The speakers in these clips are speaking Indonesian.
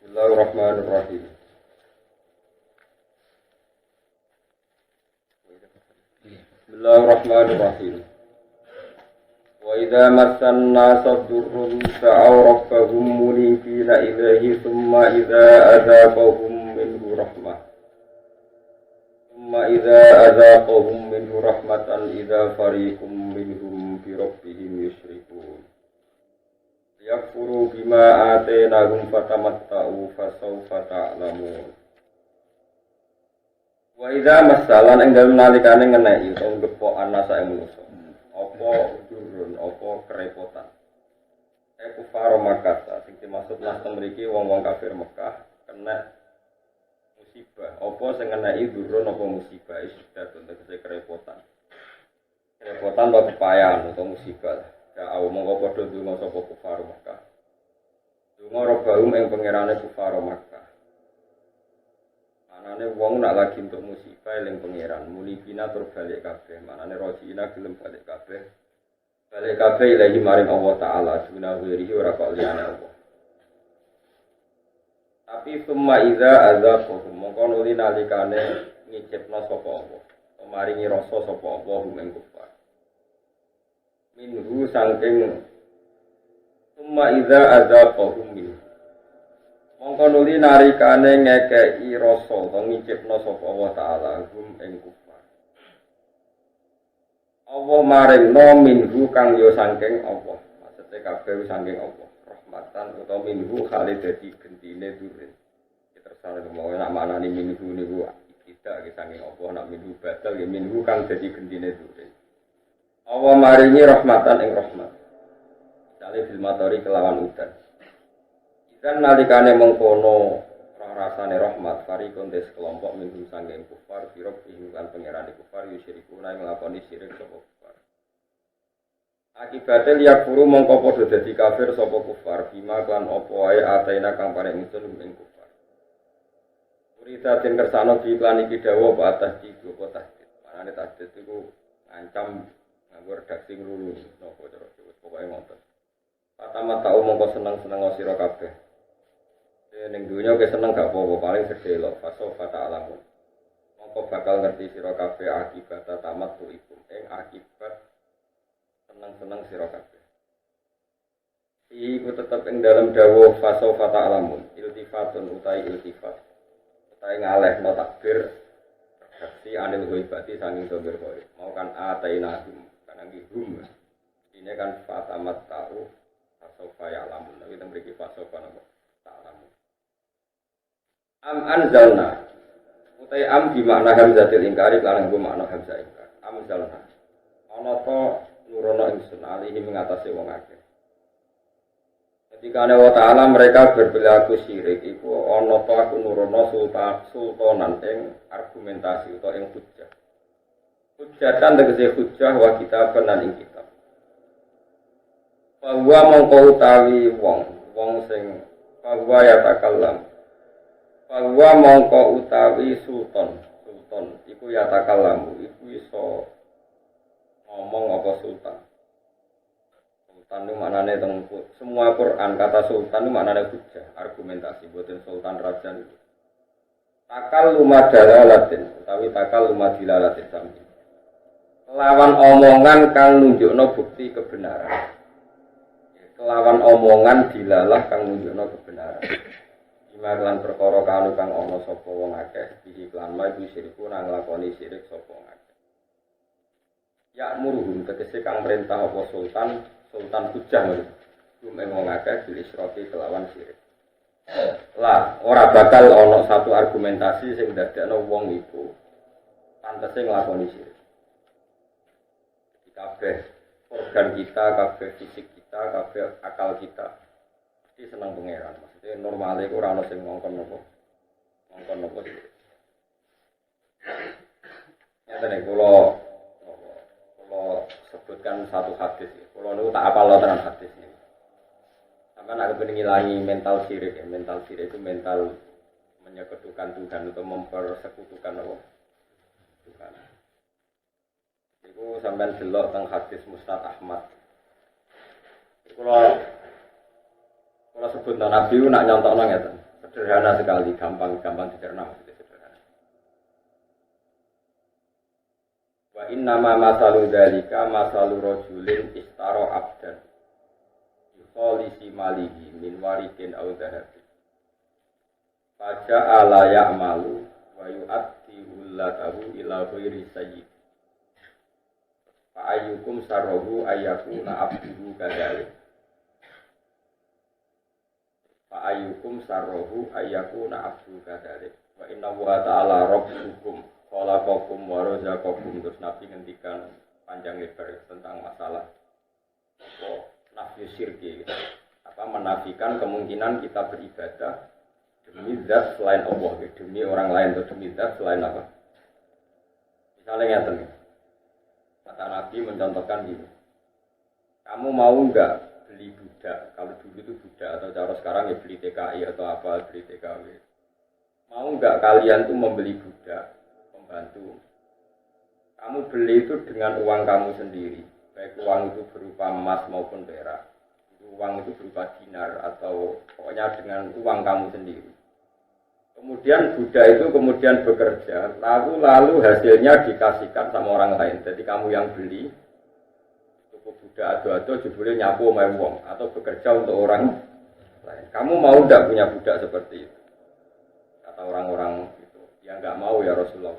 Bismillahirrahmanirrahim. Bismillahirrahmanirrahim. Wa idza massan nasa durrun da'aw rabbahum munibina ilaihi thumma idza adzaqahum minhu rahmah. Thumma idza adzaqahum minhu rahmatan idza fariqum minhum bi rabbihim yusyrikun. Yakfuru bima atainahum fatamatta'u fasawfa ta'lamun. Wa idza masalan ing dalem nalikane ngeneki utawa gepok anasa ing manusa. Apa durun, apa kerepotan. Kufar Makkah, sing dimaksud nasem mriki wong-wong kafir Mekah kena musibah. Apa sing ngeneki durun apa musibah iku tegese kerepotan. Kerepotan atau kepayahan atau musibah. Ya awu mongko padha ndonga sapa kufar Makkah. Ndonga robaum ing pangerane kufar Makkah. Manane wong nak lagi untuk musibah eling pangeran, munibina tur balik kabeh. Manane rojina gelem balik kabeh. Balik kabeh ilahi maring Allah taala, duna wirihi ora kok liyane Allah. Tapi summa idza azaqahum mongko nuli nalikane ngicipna sapa Allah. Maringi rasa sapa Allah ing kufar. Minhu sangking summa idza adzaqahum minhu mongko nuli narikane ngekeki rasa utawa ngicipna sapa Allah taala hum ing kufar. Allah maringno minhu kang yo sangking Allah, maksude kabeh sangking Allah, rahmatan utawa minhu khali dadi gentine durin. Tersane mau nak maknani minhu niku kita sangking Allah, nak minhu batal ya minhu kang dadi gentine durin. Allah maringi rahmatan ing rahmat. Misale fil matori kelawan udan. Ikan nalikane mengkono rasane rahmat, farikun des kelompok minhum sanging kufar, firok kan pangerane kufar yusyrikuna ing nglakoni syirik sapa kufar. Akibate liya guru mongko padha dadi kafir sapa kufar, bima kan apa wae ataina kang paring ingsun ing kufar. Urita den kersane diiklan iki dawuh apa atas iki apa tahdid. Manane tahdid iku ngancam nganggo redaksi nglulu napa cara pokoke ngoten. Pertama tau mongko seneng-seneng sira kabeh. Ning dunya ke seneng gak apa-apa paling sedhe lho faso fata alamun. Mongko bakal ngerti sira kabeh akibat tamat tuikum ing akibat seneng-seneng sira kabeh. Iku tetep ing dalam dawuh faso fata alamun. Iltifatun utai iltifat. Utai ngalehno takbir redaksi anil ghaibati sanging domir ghaib. Mau kan atainahum hum. Ini kan fatamat tahu fasofa ya'lamun. Tapi kita beri fasofa nama ta'lamun. Am anzalna. Utai am di makna hamzatil ingkari lan nggo makna hamzah ingkar. Am anzalna. Ana ta nurono ingsun alihi mengatasi wong akeh. Ketika Allah Ta'ala mereka berperilaku syirik iku ana ta aku nurono sultanan ing argumentasi utawa ing hujjah. Hujjatan tegese hujjah wa kitab lan ing kitab. Bahwa mongko utawi wong sing bahwa ya takallam. Bahwa mongko utawi sultan iku ya takallamu iku iso ngomong apa sultan. Sultan itu maknane teng semua Quran kata sultan itu maknane hujjah, argumentasi boten sultan raja itu. Takal lumadalalatin utawi takal lumadilalatin sami. Kelawan omongan kang nunjukno bukti kebenaran. Kelawan omongan dilalah kang nunjukno kebenaran. Ima lan perkara kanu kang ana sapa wong akeh iki lan maju siriku nang nglakoni sirik sapa wong akeh. Ya muruhum tegese kang perintah apa sultan hujjah ngono. Ing wong akeh dilisroki kelawan sirik. Lah ora bakal ana satu argumentasi sing dadekno wong iku pantese nglakoni sirik. Kabeh organ kita, kabeh fisik kita, kabeh akal kita mesti seneng pangeran. Maksudnya normale iku ora ono sing ngongkon napa. Ngongkon napa sih. Ya tene kula sebutkan satu hadis. Kula niku tak apal tenan hadis ini. Sampeyan nek pengen ngilangi mental sirik, mental sirik itu mental menyekutukan Tuhan atau mempersekutukan Allah. Tuhan. Iku sampean delok teng hadis Mustad Ahmad. Kula sebut Nabi nak nyontokno ngeten. sederhana sekali, gampang dicerna maksudnya sederhana. Wa inna ma masalu dzalika masalu rajulin istaro abdan yukhalisi malihi min warikin aw dhahabin faja ala ya'malu wa yu'atti hullatahu ila ghairi sayyid fa ayyukum sarruhu ayyakuna abduhu kadzalik fa ayyukum sarruhu ayyakuna abduhu kadzalik wa inna wa ta'ala rabbukum khalaqakum wa razaqakum. Terus Nabi ngendikan panjang lebar tentang masalah nafi syirki, menafikan kemungkinan kita beribadah demi zat selain Allah, demi orang lain atau demi zat selain apa? Misalnya ngeten, kata Nabi mencontohkan gini, kamu mau enggak beli budak? Kalau dulu itu budak atau cara sekarang ya beli TKI atau apa, beli TKW. Mau enggak kalian tuh membeli budak, pembantu? Kamu beli itu dengan uang kamu sendiri, baik uang itu berupa emas maupun perak. Uang itu berupa dinar atau pokoknya dengan uang kamu sendiri. Kemudian budak itu kemudian bekerja, lalu hasilnya dikasihkan sama orang lain. Jadi kamu yang beli, toko budak atau jebule nyapu sama wong atau bekerja untuk orang lain. Kamu mau tidak punya budak seperti itu? Kata orang-orang itu, ya enggak mau ya Rasulullah.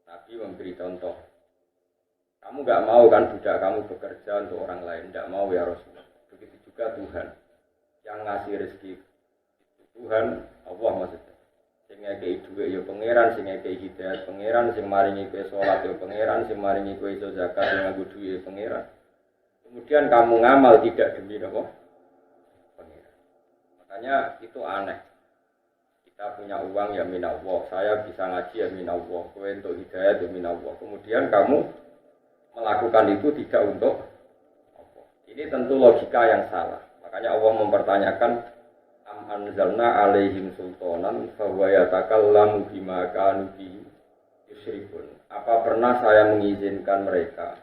Nabi memberi contoh. Kamu enggak mau kan budak kamu bekerja untuk orang lain? Enggak mau ya Rasulullah. Begitu juga Tuhan yang ngasih rezeki. Tuhan Allah maksudnya. Sing ngekei dhuwit ya pangeran, sing ngekei hidayah pangeran, sing maringi kowe salat ya pangeran, sing maringi kowe iso zakat sing nganggo dhuwit ya pangeran. Kemudian kamu ngamal tidak demi apa? Pangeran. Makanya itu aneh. Kita punya uang ya minallah, saya bisa ngaji ya minallah, kowe untuk hidayah ya minallah. Kemudian kamu melakukan itu tidak untuk Allah. Ini tentu logika yang salah. Makanya Allah mempertanyakan am anzalna alaihim sultanan fa huwa yatakallamu bima kanu bihi yusyrikun. Apa pernah saya mengizinkan mereka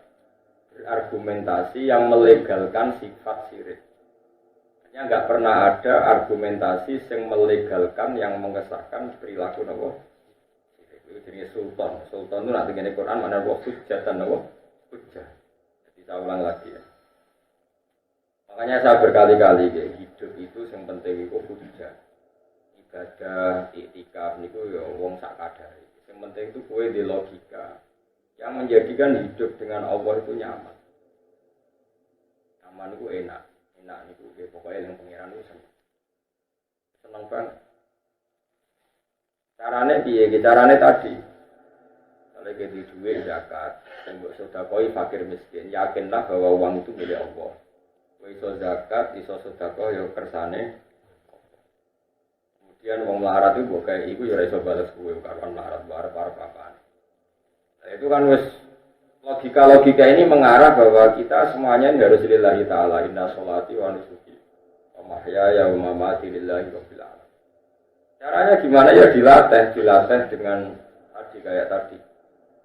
berargumentasi yang melegalkan sifat syirik? Artinya enggak pernah ada argumentasi yang melegalkan yang mengesahkan perilaku napa? Itu jenis sultan. Sultan itu nanti ngene Quran mana wa hujjatan napa? Hujjah. Jadi saya ulang lagi ya. Makanya saya berkali-kali hidup itu yang penting itu hujjah. Ibadah, iktikaf niku ya wong sak kadare. Yang penting itu kowe di logika yang menjadikan hidup dengan Allah itu nyaman. Nyaman itu enak. Enak niku pokoknya yang pangeran itu seneng banget. Carane piye? Carane tadi. Kalau kita duit zakat, sembok sedekah fakir miskin, yakinlah bahwa uang itu milik Allah. Iso zakat, iso sedekah ya kersane. Kemudian wong melarat itu mbok kae iku ya iso bales kuwe karuan melarat arep apaan. Nah, itu kan wis logika ini mengarah bahwa kita semuanya harus lillahi taala, inna sholati wa nusuki wa mahyaya wa mamati lillahi rabbil alamin. Caranya gimana ya dilatih dengan tadi kayak tadi.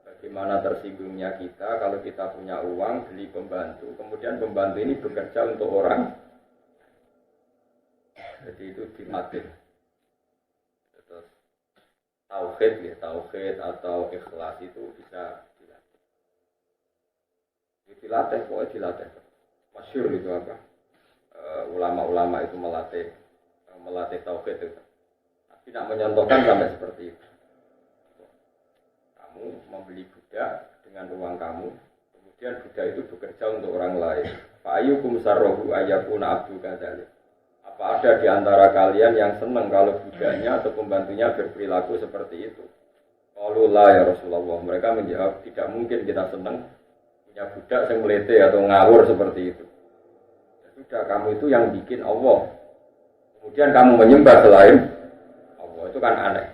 Bagaimana tersinggungnya kita kalau kita punya uang beli pembantu, kemudian pembantu ini bekerja untuk orang, jadi itu dilatih. Terus tauhid atau ikhlas itu bisa dilatih. Pokoknya dilatih. Masyhur itu apa? Ulama-ulama itu melatih tauhid itu. Tidak menyontohkan sampai seperti itu. Kamu membeli budak dengan uang kamu, kemudian budak itu bekerja untuk orang lain. Fa ayyukum sarruhu ayyakuna abdu kadzalik. Apa ada di antara kalian yang senang kalau budaknya atau pembantunya berperilaku seperti itu? Qalu la ya Rasulullah. Mereka menjawab, tidak mungkin kita senang punya budak yang melete atau ngawur seperti itu. Ya sudah, kamu itu yang bikin Allah. Kemudian kamu menyembah selain Allah, itu kan aneh.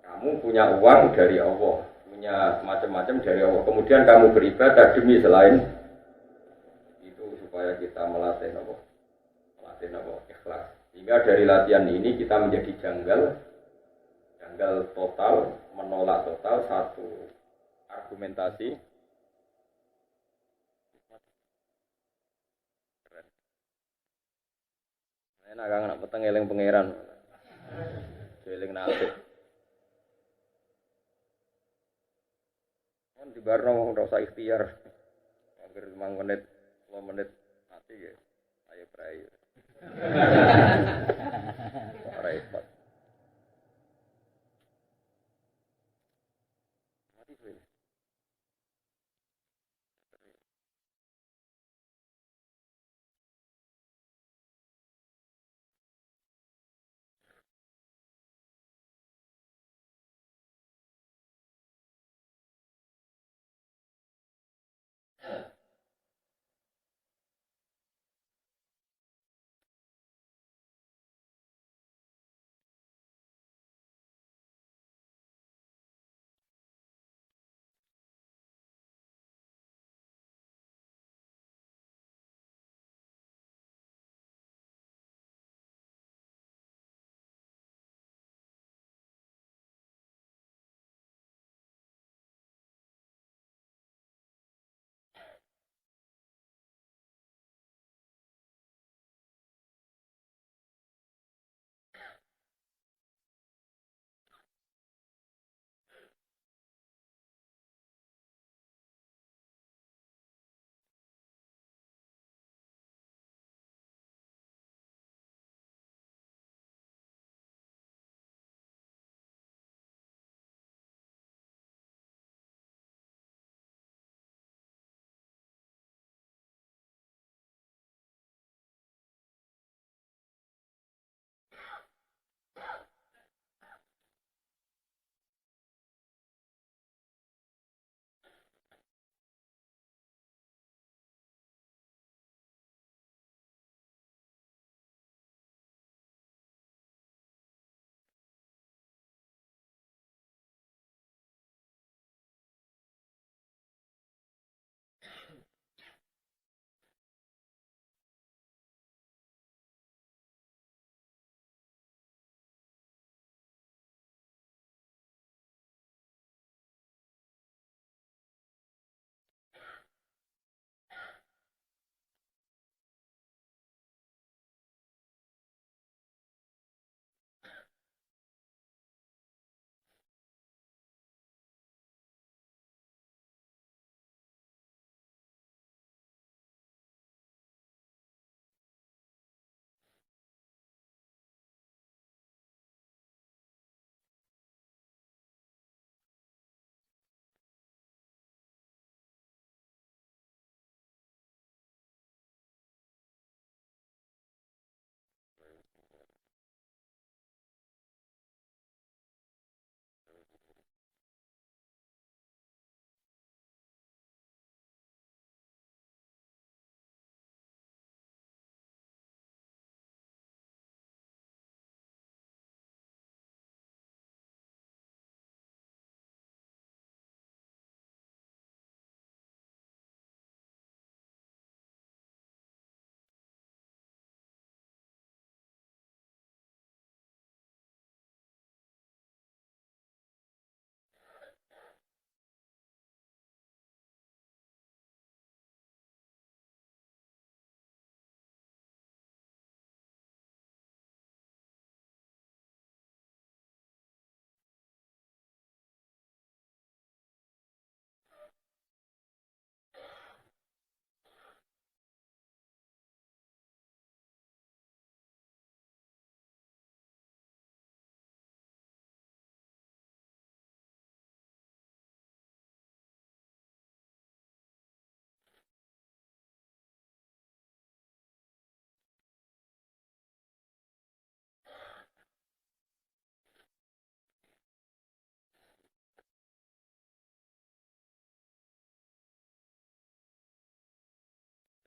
Kamu punya uang dari Allah, punya macam-macam dari Allah. Kemudian kamu beribadah demi selain itu supaya kita melatih ikhlas. Sehingga dari latihan ini kita menjadi janggal total, menolak total satu argumentasi. Enak kan nak peteng eling pangeran. Eling nasib. Kan di barno ora usah ikhtiar. Hampir 5 menit, 10 menit mati ya. Ayo prai. Repot. Mati suwe.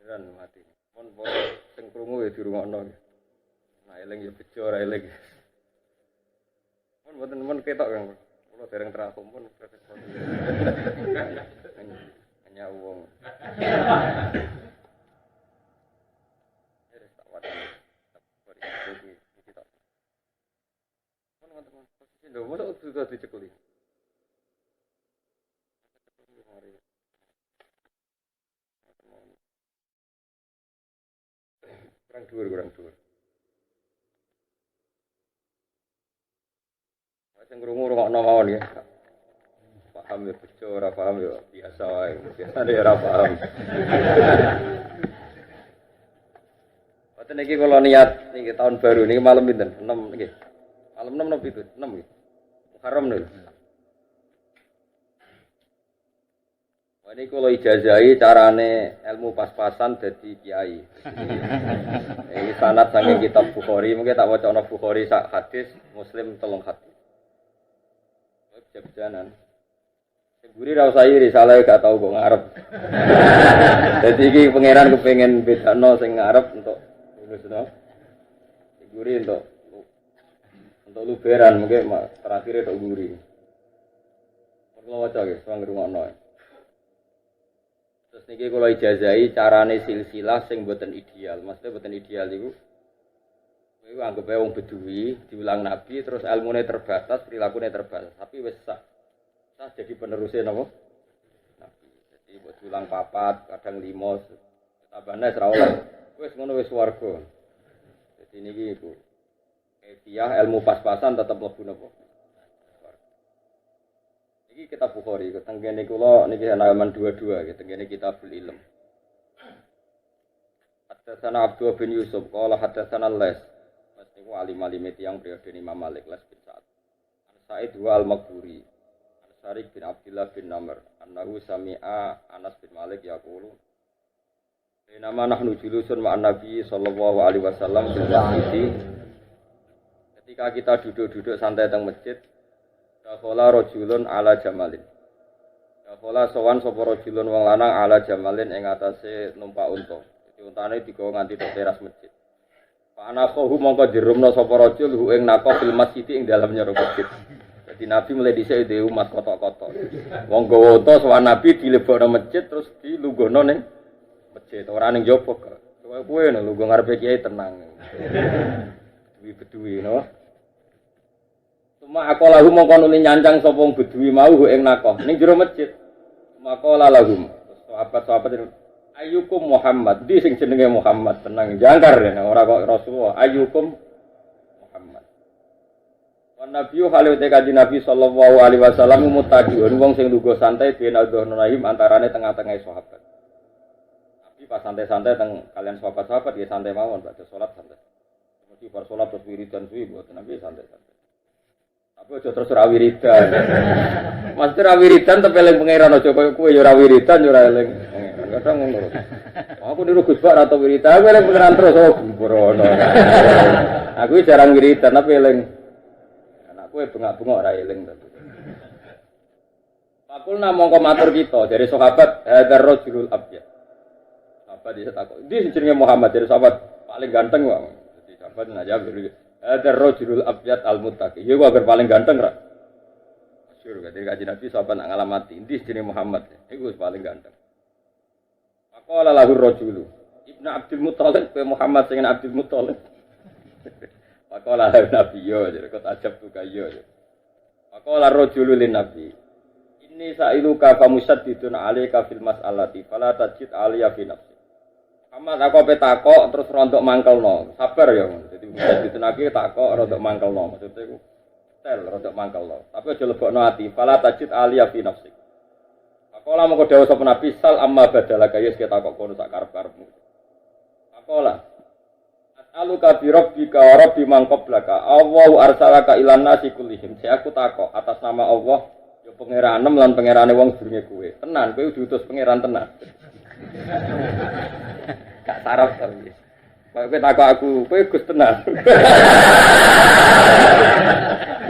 Beneran mati. Mon sing krungu ya dirungokno. Nah eling ya bejo ora eling. Mon mboten men ketok Kang. Kula dereng terakum pun hanya wong. Wis tak wati. Tak beri iki tak. Mon wonten posisi lho mosok sudah dicekeli. Kurang dhuwur. Sing ngrungokno mawon ya. Paham ya bejo ora paham ya biasa wae. Biasane ora paham. Boten iki kula niat niki tahun baru niki malam pinten? 6 nggih. Malam 6 napa itu? 6 nggih. Muharram niku. Ini kalau ijazahi carane ilmu pas-pasan dadi kiai. Ini sanad saking kitab Bukhari, mungkin tak wacana Bukhari sak hadis, Muslim 3 hadis. Jab-janan. Guri ra usah iri, salah gak tau kok ngarep. Dadi iki pangeran kepengin bedakno sing ngarep untuk lulus no. Guri untuk luberan mungkin terakhir untuk guri. Perlu waca guys, wong ngrungokno. Terus niki kula ijazahi carane silsilah sing mboten ideal. Maksudnya mboten ideal iku kowe anggap ae wong beduwi diulang nabi terus ilmune terbatas, prilakune terbatas, tapi wis sah jadi penerusnya napa? Nabi. Jadi mbok diulang 4, kadang 5, tambane ora oleh. Wis ngono wis swarga. Jadi niki iku Efiah ilmu pas-pasan tetep mlebu napa? Iki kitab Bukhari, tengene kula niki halaman 22 gitu, tengene Kitabul Ilm. Hadatsana Abdullah bin Yusuf qala hadatsana Les. Mas niku alim-alim tiyang periode Imam Malik Les bin Sa'ad. An Sa'id wa al-Maghburi. An Syarik bin Abdullah bin Namr. Annahu sami'a Anas bin Malik yaqulu. Nama nahnu julusun ma'an Nabi sallallahu alaihi wasallam fil masjid. Ketika kita duduk-duduk santai teng masjid, dakhala rajulun ala jamalin. Dakhala sowan sapa rajulun wong lanang ala jamalin ing atase numpak unta. Dadi untane digawa nganti tok teras masjid. Fa ana khahu mongko dirumna sapa rajul hu ing nako fil masjid ing dalem nyero masjid. Dadi Nabi mulai dhisik dhewe umat kotok-kotok. Wong gawa unta sowan Nabi dilebokno masjid terus dilungguhno ning masjid. Ora ning jopo kok. Kowe lho lungguh ngarepe kiai tenang. Beduwi no. Cuma aku lagu mongko nuli nyancang sapa wong beduwi mau ing nakoh ning jero masjid. Maka lahum. Sahabat-sahabat ayyukum Muhammad, di sing jenenge Muhammad tenang jangkar ya ora kok Rasulullah ayyukum Muhammad. Wan nabiyyu halute kanjeng Nabi sallallahu alaihi wasallam mutaqiun wong sing lungguh santai ben adhonahim antarane tengah-tengah sahabat. Nabi pas santai-santai teng kalian sahabat-sahabat ya santai mawon badhe salat santai. Mesti bar salat terus wiridan suwi mboten Nabi santai-santai. Tapi aja terus ora wiridan. Mesti ora wiridan tapi eling pangeran aja koyo kowe ya ora wiridan ya ora eling. Kadang ngono. Aku niru Gus Bak atau wiridan aku eling pangeran terus oh gemborono. Aku jarang wiridan tapi eling. Anakku bengak-bengok ora eling tapi. Pakulna mongko matur kita dari sahabat hadzal rajulul abyad. Apa dia takut? Dia jenenge Muhammad dari sahabat paling ganteng wae. Jadi sahabat najab hadzal rajulul abyad al-muttaqi. Ya gua paling ganteng ra. Masyhur dari kanjeng Nabi sahabat nak ngalamati. Dia jenenge Muhammad. Iku paling ganteng. Qala lahu rajulu Ibnu Abdul Muthalib pe Muhammad sing Abdul Muthalib. Faqala lahu nabiyyo jadi kok ajab tu kayo. Faqala rajulu lin nabi. Inni sa'iluka fa musaddidun 'alaika fil mas'alati fala tajid 'aliya fi nafsi. Muhammad aku pe takok terus rontok mangkelno. Sabar ya. Jadi musaddidun nabi takok rontok mangkelno. Maksudnya iku tel rontok mangkelno. Tapi aja lebokno ati fala tajid 'aliya fi nafsi. Akola mongko dawuh sapa Nabi sal amma badala kayus kita kok kono sak karep-karepmu. Akola as'aluka bi rabbika wa rabbi man qablaka. Allahu arsalaka ilan nasi kullihim. Saya aku takok atas nama Allah ya pangeranem lan pangerane wong sedurunge kowe. Tenan kowe diutus pangeran tenan. Gak saraf tapi. Kowe takok aku, kowe Gus tenan.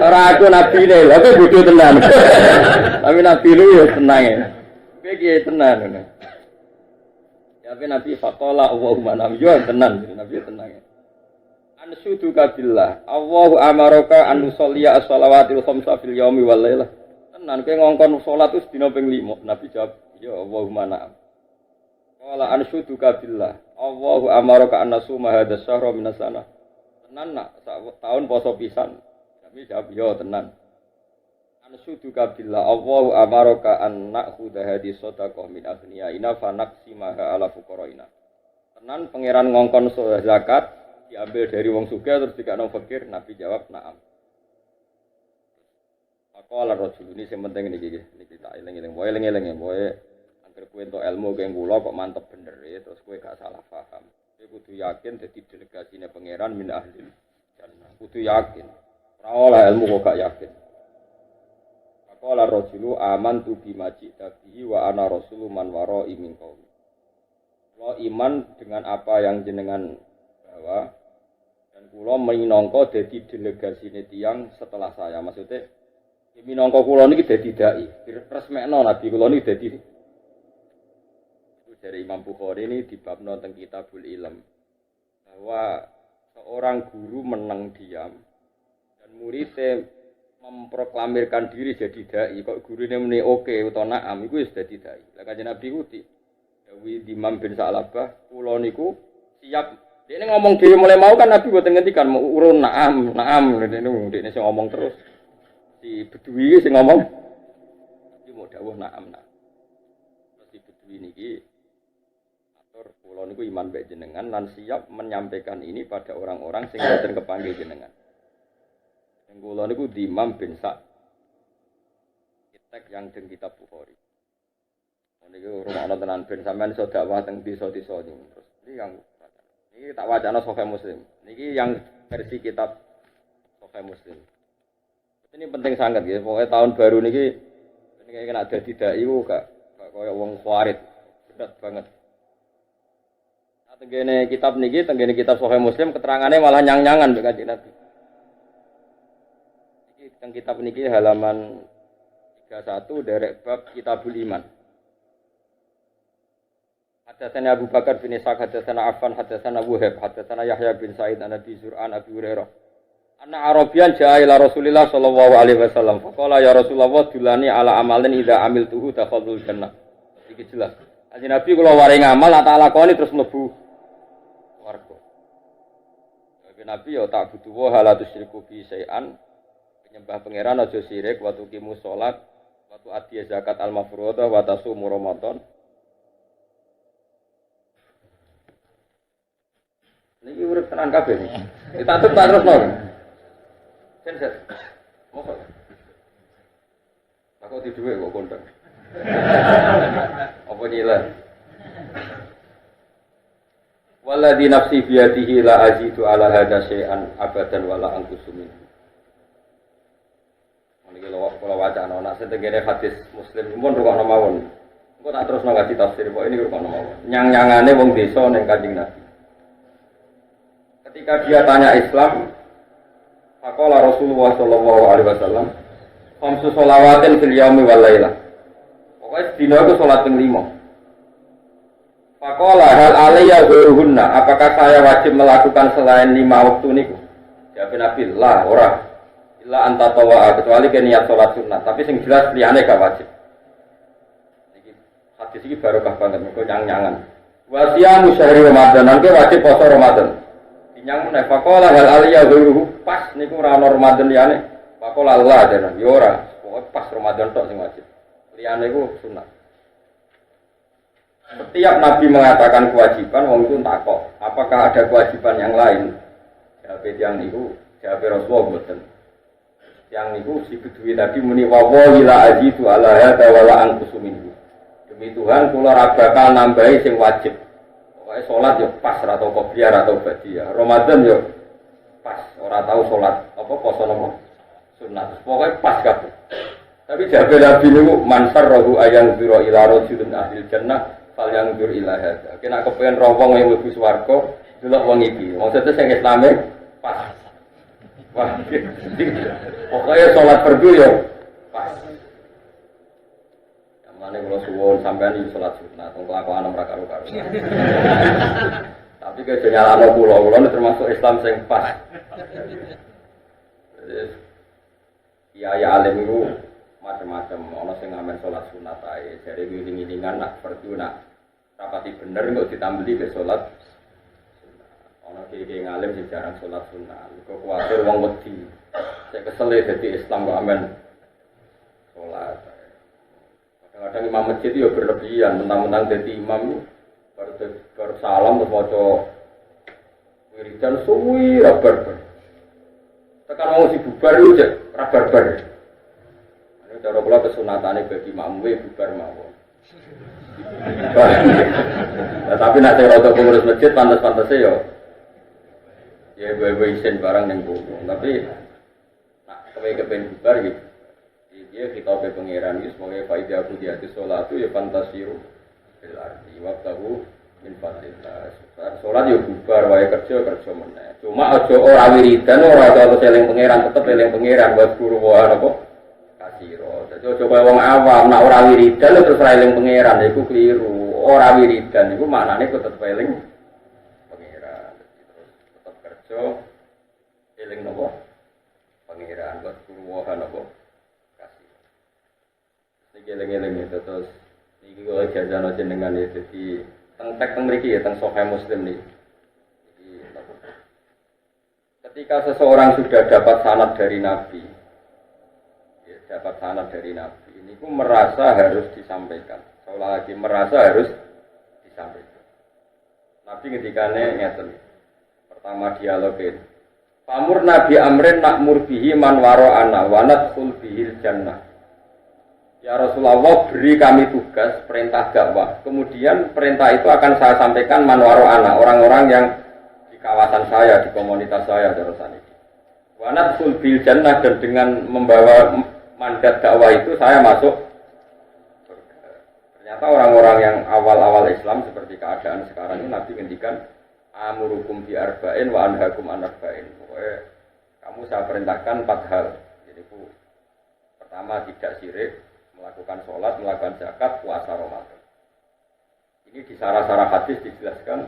Ora aku nabine lho, kowe bodho tenan. Tapi nabi lu ya tenang ya. Iki tenan ngono. Ya ben Nabi faqala Allahumma nam yo tenan Nabi tenang ya. Ansyudu kabillah. Allahu amaraka an nusalliya as-shalawatil khamsa fil yaumi wal lailah. Tenan kowe ngongkon salat wis dina ping 5. Nabi jawab, ya Allahumma na'am. Qala ansyudu kabillah. Allahu amaraka an nasuma hadzal syahra minas sana. Tenan nak tahun poso pisan. Nabi jawab, ya tenan. Ansyuduka billah Allahu amaraka an na'khudha hadhihi shadaqah min aghniyaina fa naqsimaha ala fuqaraina. Tenan pangeran ngongkon zakat diambil dari wong sugih terus dikakno fakir. Nabi jawab na'am. Pakola rojul ini sing penting niki tak eling-eling. Wae eling-eling ya, wae anggere kowe entuk ilmu keng kula kok mantep bener ya, terus kowe gak salah paham. Kowe kudu yakin dadi delegasine pangeran min ahli jannah. Kudu yakin. Ora oleh ilmu kok gak yakin. Pakola rojulu amantu bima ji'tabihi wa ana rasulu man wara'i min qaumi. Kula iman dengan apa yang jenengan bawa dan kula minangka dadi delegasine tiyang setelah saya. Maksudnya minangka kula niki dadi dai. Resmekno nabi kula niki dadi dari Imam Bukhari ini di bab tentang Kitabul Ilm bahwa seorang guru menang diam dan muridnya memproklamirkan diri jadi dai. Kok gurune muni oke utawa na'am iku wis dadi dai. Lah kanjeng Nabi ku Dawi Imam bin Sa'labah kula niku siap. Dene ngomong dhewe mulai mau kan Nabi mboten ngendikan mau urun na'am dene sing ngomong terus. Si Bedui sing ngomong iki mau dawuh na'am. Terus si Bedui niki atur kula niku iman bae jenengan lan siap menyampaikan ini pada orang-orang sing boten kepanggih jenengan. Sing kula niku di Imam bin Sa' kitab yang teng kitab Bukhari. Niki rumah tenan ben sampean iso dakwah teng desa-desa niku. Terus iki tak wacana Sahih Muslim. Niki yang versi kitab Sahih Muslim. Ini penting sangat ya. Pokoknya tahun baru niki kena dadi dai ku gak koyo wong khawarit. Berat banget. Nah, tenggene kitab niki, tenggene kitab Sahih Muslim keterangannya malah nyang-nyangan mbek Kanjeng Nabi. Iki teng kitab niki halaman 31 derek bab Kitabul Iman. Hadatsana Abu Bakar bin Ishaq, hadatsana Affan, hadatsana Wuhaib, hadatsana Yahya bin Sa'id an Abi Zur'an Abi Hurairah. Anna Arabian ja'a ila Rasulillah sallallahu alaihi wasallam. Faqala ya Rasulullah dulani ala amalin idza amiltuhu dakhulul jannah. Iki jelas. Kanjeng Nabi kula waring amal tak lakoni terus mlebu warga. Kanjeng Nabi ya tak butuh wa la tusyriku bi syai'an. Penyembah pangeran aja syirik wa tuqimus salat wa tu'ti zakat al-mafruḍah wa tasumu Ramadan. Niki urip tenan kabeh iki. Kita tuh terusno. Senset. Mosok. Aku di dhuwit kok kondang. Apa nilai? Walladzi nafsi biyadihi la ajidu ala hadza syai'an abadan wala anqusumin. Niki kula wacana nek setengene hadis Muslim mun rungokno mawon. Engko tak terusno ngaji tafsir kok ini rungokno mawon. Nyang-nyangane wong desa ning Kanjeng Nabi. Ketika dia tanya Islam, faqala Rasulullah sallallahu alaihi wasallam, "Khamsu shalawatin fil yaumi wal lailah." Pokoke dina iku salat ping 5. Faqala hal alayya ghairuhunna, apakah saya wajib melakukan selain 5 waktu niku? Jawab Nabi, "La, ora. Illa anta tawa kecuali ke niat salat sunat, tapi sing jelas liyane gak wajib." Iki hadis iki barokah banget mergo nyang-nyangan. Wa siyamu syahri Ramadan, nang wajib poso Ramadan. Yang menaik fakola hal aliyah dulu pas niku rano Ramadan liane fakola Allah dan yora pokoknya pas Ramadan tok sing wajib liane ku sunat. Setiap Nabi mengatakan kewajiban wong itu takok apakah ada kewajiban yang lain. Jawab yang niku jawab Rasulullah mboten. Yang niku si kedue tadi muni wa la ajidu ala hada wala anqusumin. Demi Tuhan kula ra bakal nambahi sing wajib. Sholat yo pas atau qobliyah atau ba'diyah. Ramadan yo pas, ora tahu sholat apa poso nopo sunat. Pokoknya pas kabeh. Tapi jabe Nabi niku mansar rohu ayang zura ila rajulin ahli jannah fal yang zur ila hadza. Kena kepengen roh wong yang mlebu swarga delok wong iki. Maksudnya sing Islame pas. Wah. Pokoknya sholat fardu yo pas. Mane kula suwun sampean iki salat sunat, wong kelakuan ora karo-karo. Tapi ke nyalano kula termasuk Islam sing pas. Ya alim itu macam-macam, ana sing ngamen salat sunat ae, jare ngiling-ngilingan nak fardu nak rapati bener kok ditambeli ke salat. Ana kiye ngalim sing jarang salat sunat, kok kuwatir wong wedi. Sek kesel dadi Islam kok amen salat. Kadang imam masjid itu berlebihan, mentang-mentang jadi imam baru salam terus maca wiridan suwi rabar. Tekan mau si bubar itu aja rabar. cara kula kesunatane bagi makmum bubar mawon. Nah, tapi nek rada pengurus masjid pantes-pantese ya bae-bae isin barang ning kono. Tapi nak kowe kepen bubar gitu. Dia kita pe pangeran iki semoga faida aku di hati salat itu ya fantasiru bil ardi waqtahu min fadillah. Salat yo bubar wae kerja meneh. Cuma aja ora wiridan ora terus eling pangeran tetep eling pangeran buat guru wae apa kasiro. Dadi aja kaya wong awam nak ora wiridan terus ora eling pangeran iku keliru. Ora wiridan iku maknane tetep eling pangeran. Terus tetep kerja eling napa pangeran buat guru wae napa geleng-geleng itu terus ini kalau jajan jenengan itu di teng mriki ya teng Sahih Muslim nih. Ketika seseorang sudah dapat sanad dari Nabi, ya, ini pun merasa harus disampaikan. Seolah lagi merasa harus disampaikan. Nabi ketikane ngeten. Pertama dialogin. Pamur Nabi amrin nakmur bihi man wara'ana wa nadkhul bihil jannah. Ya Rasulullah, beri kami tugas perintah dakwah. Kemudian perintah itu akan saya sampaikan manwaro anak orang-orang yang di kawasan saya, di komunitas saya darusan ini. Wanat bil jannah dan dengan membawa mandat dakwah itu saya masuk. Ternyata orang-orang yang awal-awal Islam seperti keadaan sekarang ini Nabi ngendikan amurukum bi arba'in wa anhakum an arba'in. Pokoknya kamu saya perintahkan 4 hal. Jadi pertama tidak syirik, melakukan sholat, melakukan zakat, puasa Ramadan. Ini di sarah-sarah hadis dijelaskan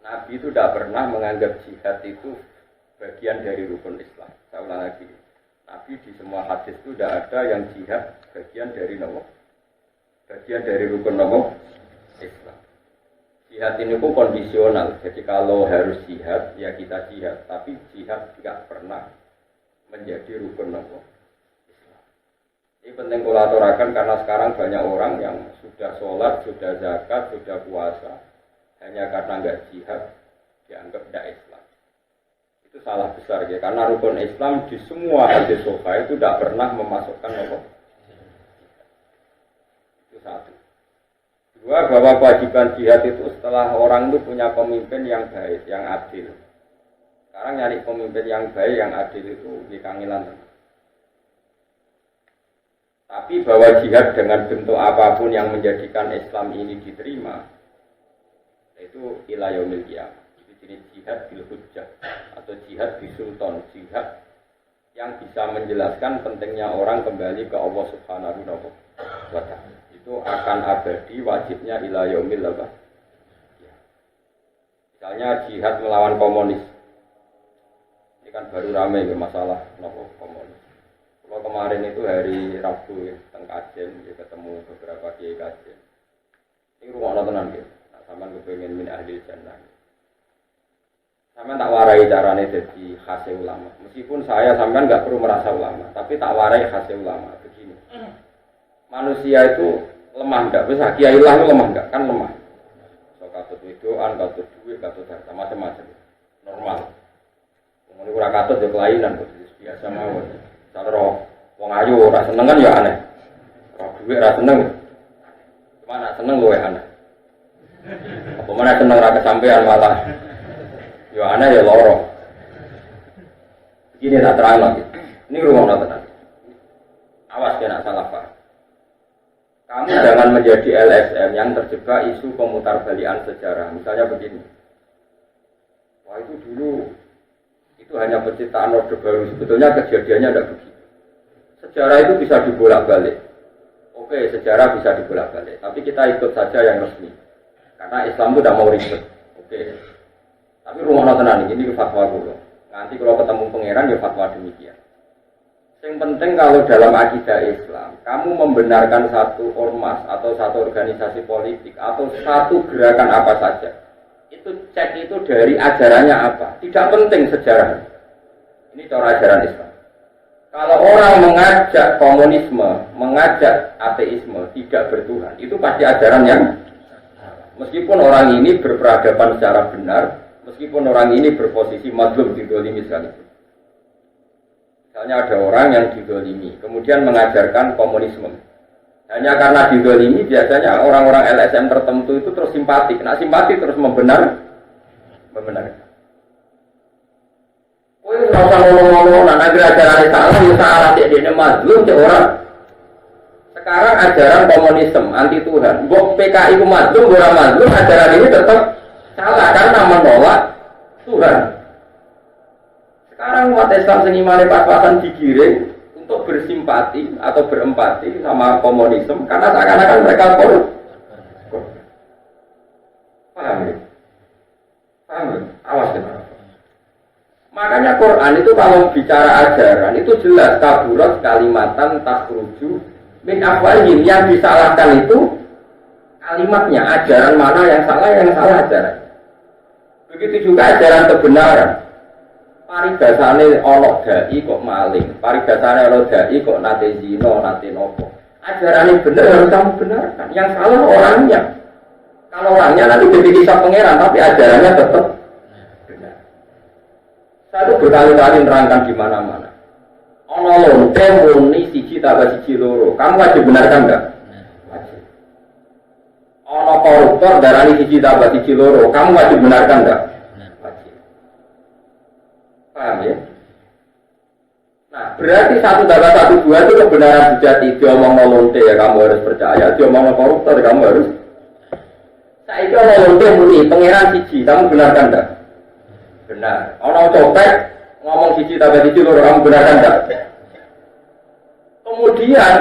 Nabi itu tidak pernah menganggap jihad itu bagian dari rukun Islam. Saya ulang lagi, Nabi di semua hadis itu tidak ada yang jihad bagian dari rukun Islam. Jihad ini pun kondisional. Jadi kalau harus jihad, ya kita jihad. Tapi jihad tidak pernah menjadi rukun Islam. Ini penting kolaborasikan karena sekarang banyak orang yang sudah sholat, sudah zakat, sudah puasa, hanya karena enggak jihad dianggap tidak Islam. Itu salah besar ya, karena rukun Islam di semua hadis sahih itu tidak pernah memasukkan apa. Itu satu. Dua, bahwa kewajiban jihad itu setelah orang itu punya pemimpin yang baik, yang adil. Sekarang nyari pemimpin yang baik, yang adil itu di kangilan. Tapi bahwa jihad dengan bentuk apapun yang menjadikan Islam ini diterima, itu ila yaumil qiyamah. Jadi jihad bil hujjah atau jihad bil sultan, jihad yang bisa menjelaskan pentingnya orang kembali ke Allah Subhanahu wa ta'ala. Itu akan abadi wajibnya ila yaumil qiyamah. Misalnya jihad melawan komunis. Ini kan baru ramai masalah komunis. Kalau kemarin itu hari Rabu ya, teng kajen, ya, ketemu beberapa kiai kajen. Ini rumah tenan gitu. Nah, sampean kepengin min ahli jannah. Sampean tak warai carane jadi khase ulama. Meskipun saya sampean enggak perlu merasa ulama, tapi tak warai khase ulama begini. Manusia itu lemah enggak? Bisa kiai lah itu lemah enggak? Kan lemah. So katut wedoan, katut duit, katut harta macam-macam. Normal. Wong ora katut ya kelainan kok biasa mawon. Cara wong ayu ora seneng kan ya aneh. Ora duwe ora seneng. Mana seneng luwe aneh. Apa mana seneng ora kesampean malah. Ya aneh ya loro. Begini tak terang lagi. Ini rumah tenan. Awas kena salah paham. Kamu jangan menjadi LSM yang terjebak isu pemutarbalikan sejarah. Misalnya begini. Wah itu dulu itu hanya penciptaan Orde Baru. Sebetulnya kejadiannya tidak begitu. Sejarah itu bisa dibolak-balik. Oke, sejarah bisa dibolak-balik. Tapi kita ikut saja yang resmi. Karena Islam itu tidak mau ribet. Oke. Tapi rumah tenan ini fatwa dulu. Nanti kalau ketemu pangeran ya fatwa demikian. Yang penting kalau dalam akidah Islam, kamu membenarkan satu ormas atau satu organisasi politik atau satu gerakan apa saja. Itu cek itu dari ajarannya apa. Tidak penting sejarah. Ini cara ajaran Islam. Kalau orang mengajak komunisme, mengajak ateisme, tidak bertuhan, itu pasti ajaran yang meskipun orang ini berperadaban secara benar, meskipun orang ini berposisi mazlum di dolimi sekalipun. Misalnya ada orang yang dizalimi, kemudian mengajarkan komunisme. Hanya karena dizalimi, biasanya orang-orang LSM tertentu itu terus simpati. Kena simpati terus membenarkan. Oh ini rasa ngomong-ngomong, nanti ajaran salah, ya salah, dia mazlum, cek orang. Sekarang ajaran komunisme, anti Tuhan. Bok PKI itu mazlum, orang mazlum, ajaran ini tetap salah, karena menolak Tuhan. Sekarang umat Islam sengimane pas-pasan digiring untuk bersimpati atau berempati sama komunisme, karena seakan-akan mereka korup. Paham ya? Paham ya? Awas ya. Makanya Quran itu kalau bicara ajaran itu jelas kaburat kalimatan takhruju min afwahihim, yang disalahkan itu kalimatnya, ajaran mana yang salah ajaran. Begitu juga ajaran kebenaran. Paribasane ana dai kok maling, paribasane ana dai kok nate zina, nate nopo. Ajaran yang benar harus kamu benarkan. Yang salah orangnya. Kalau orangnya nanti jadi kisah pangeran, tapi ajarannya tetap benar. Saya itu berkali-kali nerangkan di mana-mana. Ono lonte muni siji tambah siji loro. Kamu wajib benarkan enggak? Wajib. Ono koruptor darani siji tambah siji loro. Kamu wajib benarkan enggak? Wajib. Paham ya? Nah, berarti 1 tambah 1 2 itu kebenaran sejati. Diomong lonte ya kamu harus percaya. Diomong koruptor kamu harus. Saiki ono lonte muni pangeran siji, kamu benarkan enggak? Benar. Ono copet ngomong siji tambah siji loro, kamu benarkan enggak? Kemudian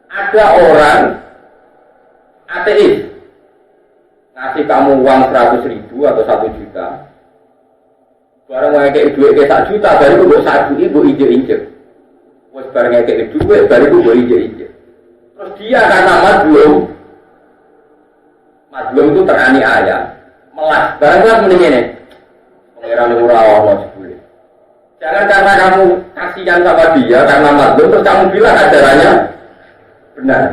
ada orang ateis ngasih kamu uang 100.000 atau 1 juta. Barang ngekek duit ke 1 juta, baru mbok sadu ibu injek-injek. Wes barang ngekek duit, baru mbok injek-injek. Terus dia karena mazlum itu teraniaya, melas. Barang mending ngene. Pangeran ora ono jebule. Jangan karena kamu kasihan sama dia karena mazlum terus kamu bilang ajarannya benar.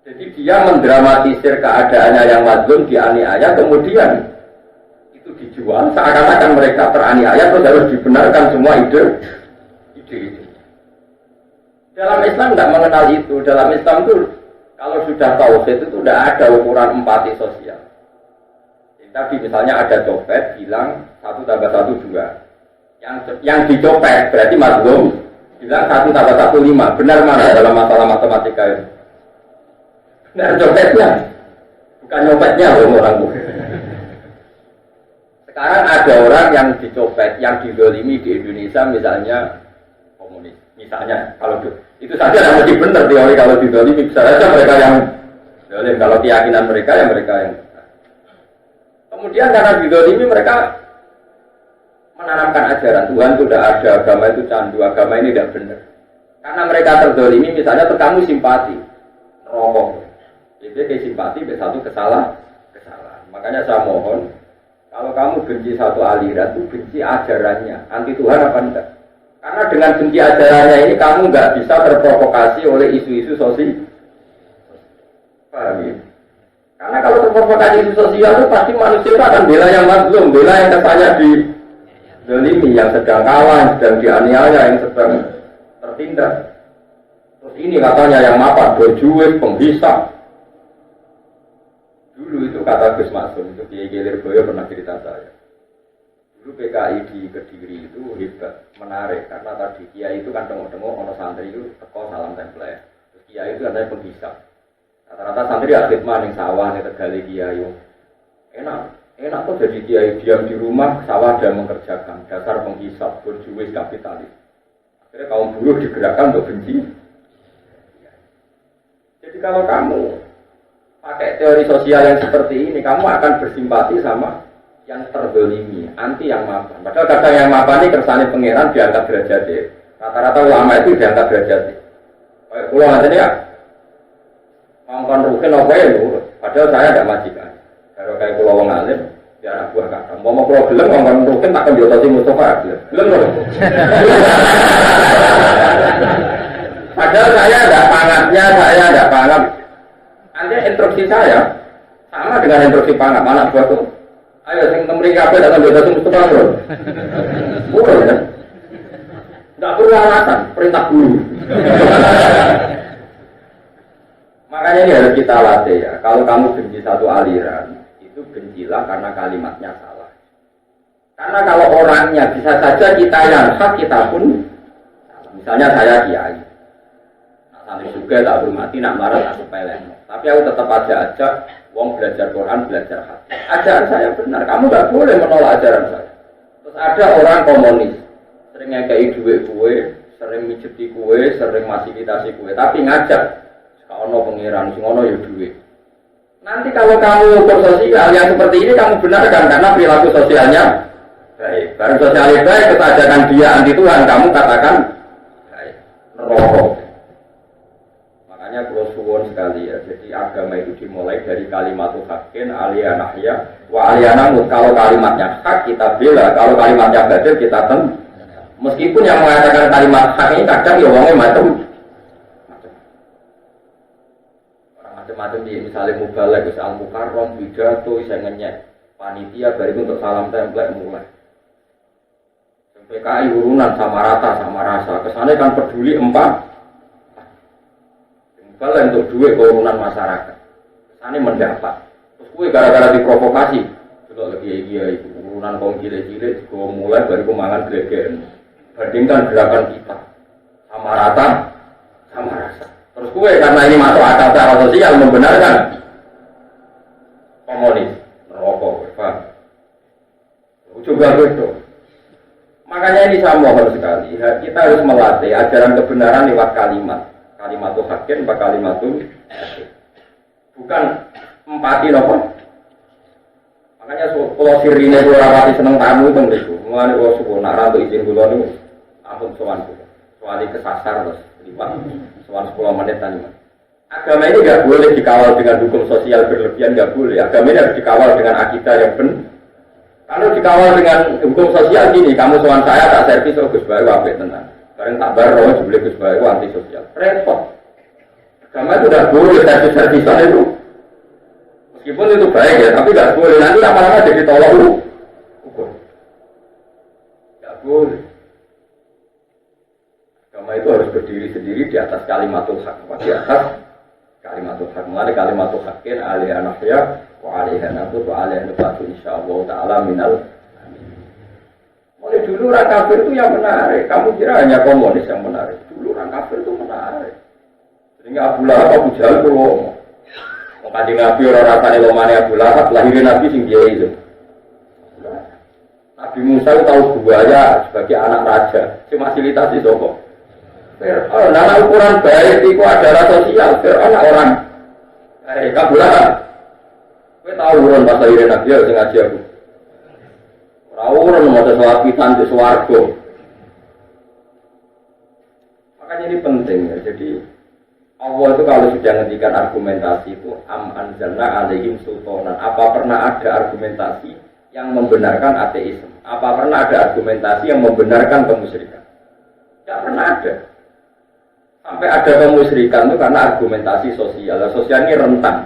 Jadi dia mendramatisir keadaannya yang mazlum dianiaya, kemudian itu dijual seakan-akan mereka teraniaya terus harus dibenarkan semua ide. Dalam Islam tidak mengenal itu. Dalam Islam itu kalau sudah tauhid itu tidak ada ukuran empati sosial. Tapi misalnya ada copet bilang 1 tambah 1 2. Yang dicopet berarti mazlum bilang 1 tambah 1 5. Benar mana dalam masalah matematika itu? Benar copetnya, bukan nyopetnya orang. Sekarang ada orang yang dicopet, yang dizalimi di Indonesia misalnya komunis. Misalnya kalau itu saja yang lebih benar teori kalau dizalimi bisa saja mereka yang zalim. Kalau keyakinan mereka ya mereka yang. Kemudian karena dizalimi mereka menanamkan ajaran Tuhan itu tidak ada, agama itu candu, agama ini tidak benar. Karena mereka terzalimi misalnya terkamu simpati, rokok. Jadi simpati satu kesalahan. Makanya saya mohon, kalau kamu benci satu aliran itu benci ajarannya, anti Tuhan apa enggak? Karena dengan benci ajarannya ini kamu nggak bisa terprovokasi oleh isu-isu sosial. Paham ya? Karena kalau terprovokasi isu sosial itu pasti manusia itu akan bela yang mazlum, bela yang kesannya dizalimi, yang sedang kalah, yang sedang dianiaya, yang sedang tertindas. Terus ini katanya yang mapan, berjuang, penghisap. Dulu itu kata Gus Maksum, itu Kiai Lirboyo pernah cerita saya. Dulu PKI di Kediri itu hebat, menarik, karena tadi Kiai itu kan tengok-tengok, ono santri itu teko salam tempel. Terus Kiai itu katanya penghisap. Rata-rata santri akhidmah yang sawah, yang tegali Kiai. Enak tuh jadi Kiai diam di rumah, sawah dan mengerjakan. Dasar penghisap, berjuwis kapitalis. Akhirnya kaum buruh digerakkan untuk benci. Jadi kalau kamu pakai teori sosial yang seperti ini, kamu akan bersimpati sama yang terzalimi, anti yang mapan. Padahal kadang yang mapan ini kersane pangeran diangkat derajatnya. Rata-rata ulama itu diangkat derajatnya. Kayak pulau nanti ya, ngongkon rukin apa ya nurut. Padahal saya tidak majikan. Kalau kayak pulau wong alim, dia anak buah kakak. Mau pulau gelem ngongkon rukin takkan diotasi Mustafa. Gelem loh. Padahal saya tidak pangatnya, saya tidak pangat. Anda instruksi saya sama dengan instruksi pangat anak buah itu. Ayo sing temri kabeh datang diotasi Mustafa bro. Bukan kan? Tidak perlu alasan, perintah guru. Makanya ini harus kita latih ya. Kalau kamu benci satu aliran, itu bencilah karena kalimatnya salah. Karena kalau orangnya bisa saja kita yang hak, kita pun salah. Misalnya saya kiai. Sampai juga tak hormati, nak marah tak sepeleng. Tapi aku tetap ajak wong belajar Quran, belajar hadis. Ajaran saya benar, kamu nggak boleh menolak ajaran saya. Terus ada orang komunis, sering ngekei duit kue, sering mijeti kue, sering fasilitasi kue, tapi ngajak kalau pengiran, singono ya duit. Nanti kalau kamu ukur sosial yang seperti ini kamu benarkan karena perilaku sosialnya baik. Baru sosialnya baik, ketajakan dia anti Tuhan, kamu katakan baik, neraka. Makanya kalau suwon sekali ya, jadi agama itu dimulai dari kalimat haqqin aliyanahya wa aliyanamut. Kalau kalimatnya hak kita bela, kalau kalimatnya batil kita meskipun yang mengatakan kalimat hak ini kadang ya orangnya macam-macam di misalnya mubalek, misalnya mukarrom, pidato, saya ngenyek panitia dari untuk salam template mulai PKI urunan sama rata sama rasa kesannya kan peduli 4 kalau untuk duit keturunan masyarakat, kesannya mendapat. Terus gue gara-gara diprovokasi, juga lagi itu urunan kaum gile-gile, gue mulai dari kemangan gelegen. Bandingkan gerakan kita sama rata, sama rasa. Terus gue karena ini masuk akal secara sosial membenarkan komunis, merokok, berfah. Juga begitu. Makanya ini saya mohon sekali, kita harus melatih ajaran kebenaran lewat kalimat. Kalimatul haqqin apa kalimatul bukan empati nopo. Makanya kalau sirine kula rapati seneng tamu itu niku. Mulane kula suwun nak rantuk izin kula niku ampun sowan kula. Soale kesasar terus lipat sowan 10 menit tadi. Agama ini enggak boleh dikawal dengan hukum sosial berlebihan, enggak boleh. Agama ini harus dikawal dengan akidah yang benar. Kalau dikawal dengan hukum sosial gini, kamu sowan saya tak servis Gus Bayu apik tenan. Barang tak baru, sebelum Gus Bayu anti sosial, repot. Agama itu tidak boleh servis-servisan itu. Meskipun itu baik ya, tapi tidak boleh. Nanti lama-lama jadi tolak ukur. Tidak boleh. Agama itu harus berdiri sendiri di atas kalimatul haq. Di atas kalimatul haq. Mulai kalimatul haqqin alaiha nahya wa alaiha nabut wa alaiha nabatu insyaallah ta'ala minal. Mulai dulu orang kafir itu yang menarik. Kamu kira hanya komunis yang menarik. Dulu orang kafir itu menarik. Sehingga Abu Lahab, Abu Jahal itu ngomong. Mengkaji Nabi orang rasanya lomane Abu Lahab, lahirin Nabi sing dia itu. Nabi Musa itu tahu buaya sebagai anak raja. Si fasilitasi soko. Nah ukuran baik itu adalah sosial. Anak orang. Abu Lahab. Kita tahu urun pas lahirin Nabi ya, sing ngaji aku. Orang mau sesuatu pisan di swarga. Makanya ini penting ya. Jadi Allah itu kalau sudah ngendikan argumentasi itu anzalna alaihim sultanan. Apa pernah ada argumentasi yang membenarkan ateisme? Apa pernah ada argumentasi yang membenarkan kemusyrikan? Tidak pernah ada. Sampai ada kemusyrikan itu karena argumentasi sosial. Sosial ini rentan.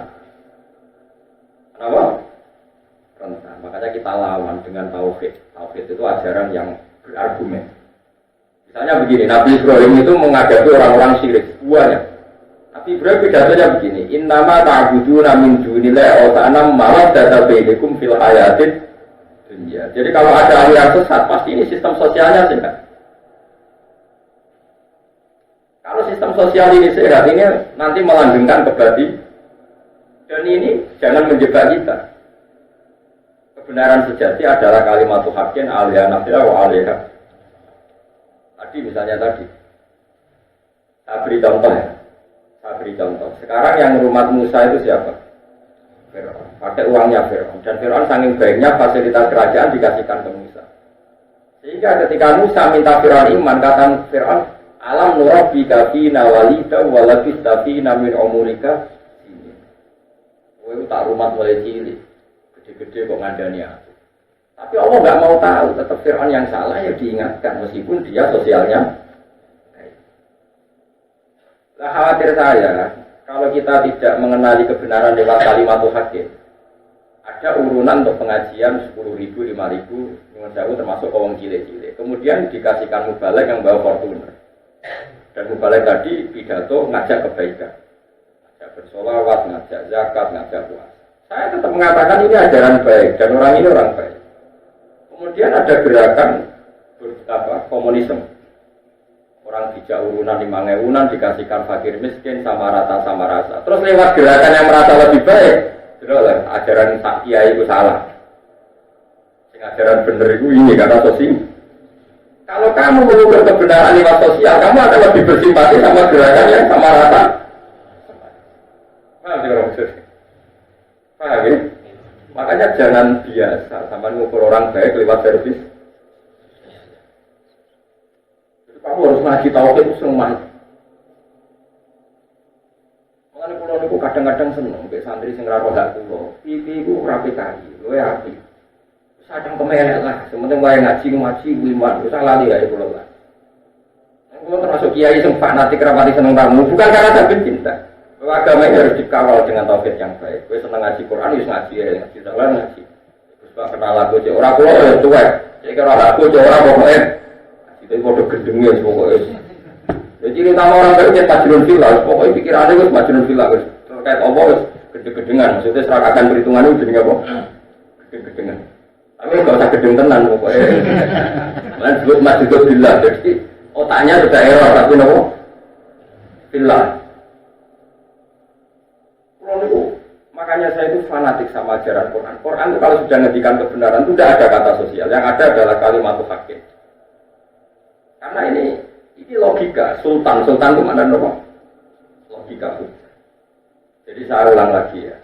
Kenapa? Rentan. Makanya kita lawan dengan tauhid. Tauhid itu ajaran yang berargumen. Misalnya begini, Nabi Ibrahim itu menghadapi orang-orang syirik. Buahnya. Nabi Ibrahim pidatonya begini, innama ta'buduna min dunillahi wa ta'anam mawaddata bainakum fil hayatid dunya. Jadi kalau ada aliran sesat, pasti ini sistem sosialnya sehat. Kalau sistem sosial ini sehat, ini nanti melanggengkan kebati. Dan ini jangan menjebak kita. Kebenaran sejati adalah kalimatul haqqin alaiha nafila wa alaiha. Tadi misalnya tadi, saya beri contoh ya. Saya beri contoh. Sekarang yang rumah Musa itu siapa? Fir'aun. Pakai uangnya Fir'aun. Dan Fir'aun saking baiknya fasilitas kerajaan dikasihkan ke Musa. Sehingga ketika Musa minta Fir'aun iman, kata Fir'aun, alam nurabbika fina walida walabista fina min umurika. Itu tak rumah mulai cilik. Gede-gede kok ngandani aku. Tapi Allah nggak mau tahu. Tetap Fir'aun yang salah ya diingatkan. Meskipun dia sosialnya. Nah, khawatir saya, kalau kita tidak mengenali kebenaran lewat kalimatul haqqin, Ada urunan untuk pengajian 10.000, 5.000, dengan jauh termasuk kaum cilik-cilik. Kemudian dikasihkan mubalek yang bawa Fortuner. Dan mubalek tadi pidato ngajak kebaikan, ngajak bersolawat, ngajak zakat, ngajak puasa. Saya tetap mengatakan ini ajaran baik dan orang ini orang baik. Kemudian ada gerakan komunisme. Orang dijak urunan 5.000 dikasihkan fakir miskin sama rata sama rasa. Terus lewat gerakan yang merasa lebih baik. Jelas ajaran tak kiai itu salah. Ajaran benar itu ini kata sosial. Kalau kamu mengukur kebenaran lewat sosial, kamu akan lebih bersimpati sama gerakan yang sama rata. Paham ya maksudnya? Paham ya? Makanya jangan biasa sama mengukur orang baik lewat servis. Kamu harus ngaji tauhid itu semua. Makanya pulau niku kadang-kadang seneng, mbek santri sing ra roh hak kula. Iki iku rapi kali, lho ya api. Sadang kemelek lah, sementing wae ngaji iman, wis lali ya kula lah. Kula termasuk kiai sing fanatik rapati seneng tamu, bukan karena tak cinta. Bahwa agama ini harus dikawal dengan tauhid yang baik. Kowe seneng ngaji Quran wis ngaji ya, ngaji dalan ngaji. Terus kok kenal aku cek ora kula ya tuwek. Cek ora aku cek ora pokoke. Itu padha gendenge pokoke. Jadi kita orang kerja majnun villa, pokoknya pikirannya itu majnun villa, terkait apa gede-gedengan, maksudnya serakakan perhitungannya udah nggak kok gede-gedengan. Tapi nggak usah gedeng tenan pokoknya. Mana disebut majnun villa, jadi otaknya sudah error, tapi nopo villa. Makanya saya itu fanatik sama ajaran Quran. Quran itu kalau sudah ngedikan kebenaran itu tidak ada kata sosial, yang ada adalah kalimat hakim. Karena ini logika, sultan itu mana nopo? Logika. Jadi saya ulang lagi ya.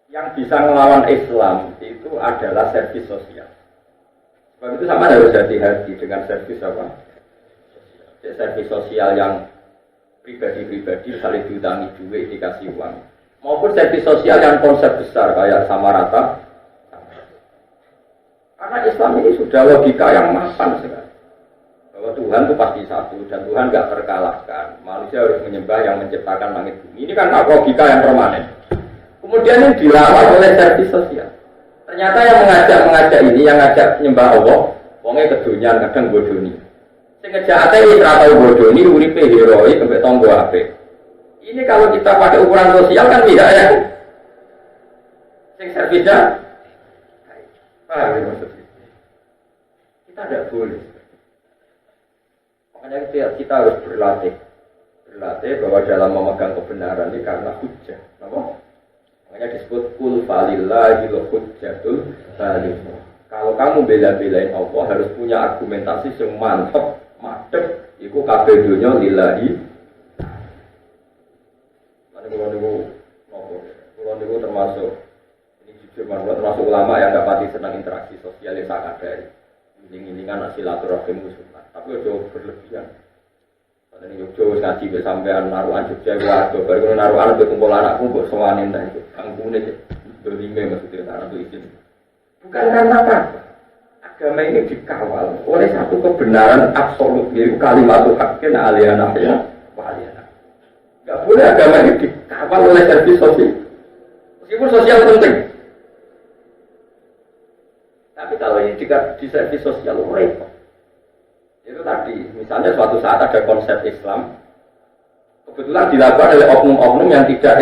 Yang bisa melawan Islam itu adalah servis sosial. Sebab itu sama harus hati-hati dengan servis apa? Servis sosial yang pribadi-pribadi saling diutangi duit dikasih uang. Maupun servis sosial yang konsep besar kayak sama rata. Karena Islam ini sudah logika yang mapan sekali. Bahwa Tuhan itu pasti satu dan Tuhan nggak terkalahkan. Manusia harus menyembah yang menciptakan langit bumi. Ini kan logika yang permanen. Kemudian ini dilawan oleh servis sosial. Ternyata yang mengajak ini, yang ngajak menyembah Allah, wongnya kedunian kadang bodoni. Sing ngejak ate wis ra tau bodoni, uripe heroik sampai tonggo apik. Ini kalau kita pakai ukuran sosial kan tidak ya. Sing servisnya paham ya maksudnya? Kita tidak boleh. Makanya kita harus berlatih bahwa dalam memegang kebenaran ini karena hujjah. Apa? Makanya disebut kul falillahil hujjatul baligh. Kalau kamu bela-belain Allah harus punya argumentasi yang mantap, madep. Iku kabeh dunya lillahi. Kalau niku termasuk termasuk ulama yang dapat senang interaksi sosial yang sangat dari ini-iningan silaturahim musuh. Tapi udah berlebihan. Pada ini Jogja ngaji sampean naruhan Jogja waduh baru naruhan berkumpul anakku buat sewanin dan itu angkune dolime maksudnya anak itu izin. Bukan karena apa? Agama ini dikawal oleh satu kebenaran absolut yaitu kalimat haqqin aliyana ya waliyana. Enggak boleh agama ini dikawal oleh servis sosial. Meskipun sosial penting. Tapi kalau ini di servis sosial repot. Itu tadi, misalnya suatu saat ada konsep Islam, kebetulan dilakukan oleh oknum-oknum yang tidak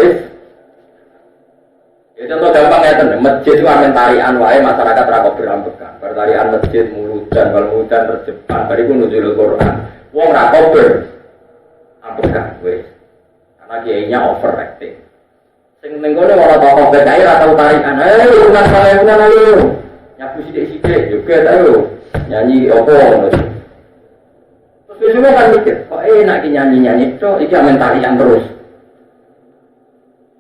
ya contoh gampang ya teman, masjid itu amin tarian wae masyarakat rakop berambekan, bertarian masjid muludan, walmudan terjepang, bariku nuzulul Quran, wong rakop berambekan, wes, karena kiainya overacting. Sing nenggone ora tokoh bedai ra tau tarian, urunan saleh ayo, nyapu sithik-sithik juga tahu, nyanyi opo. Terus semua kan mikir, kok enak nyanyi-nyanyi itu, ini amin tarian terus.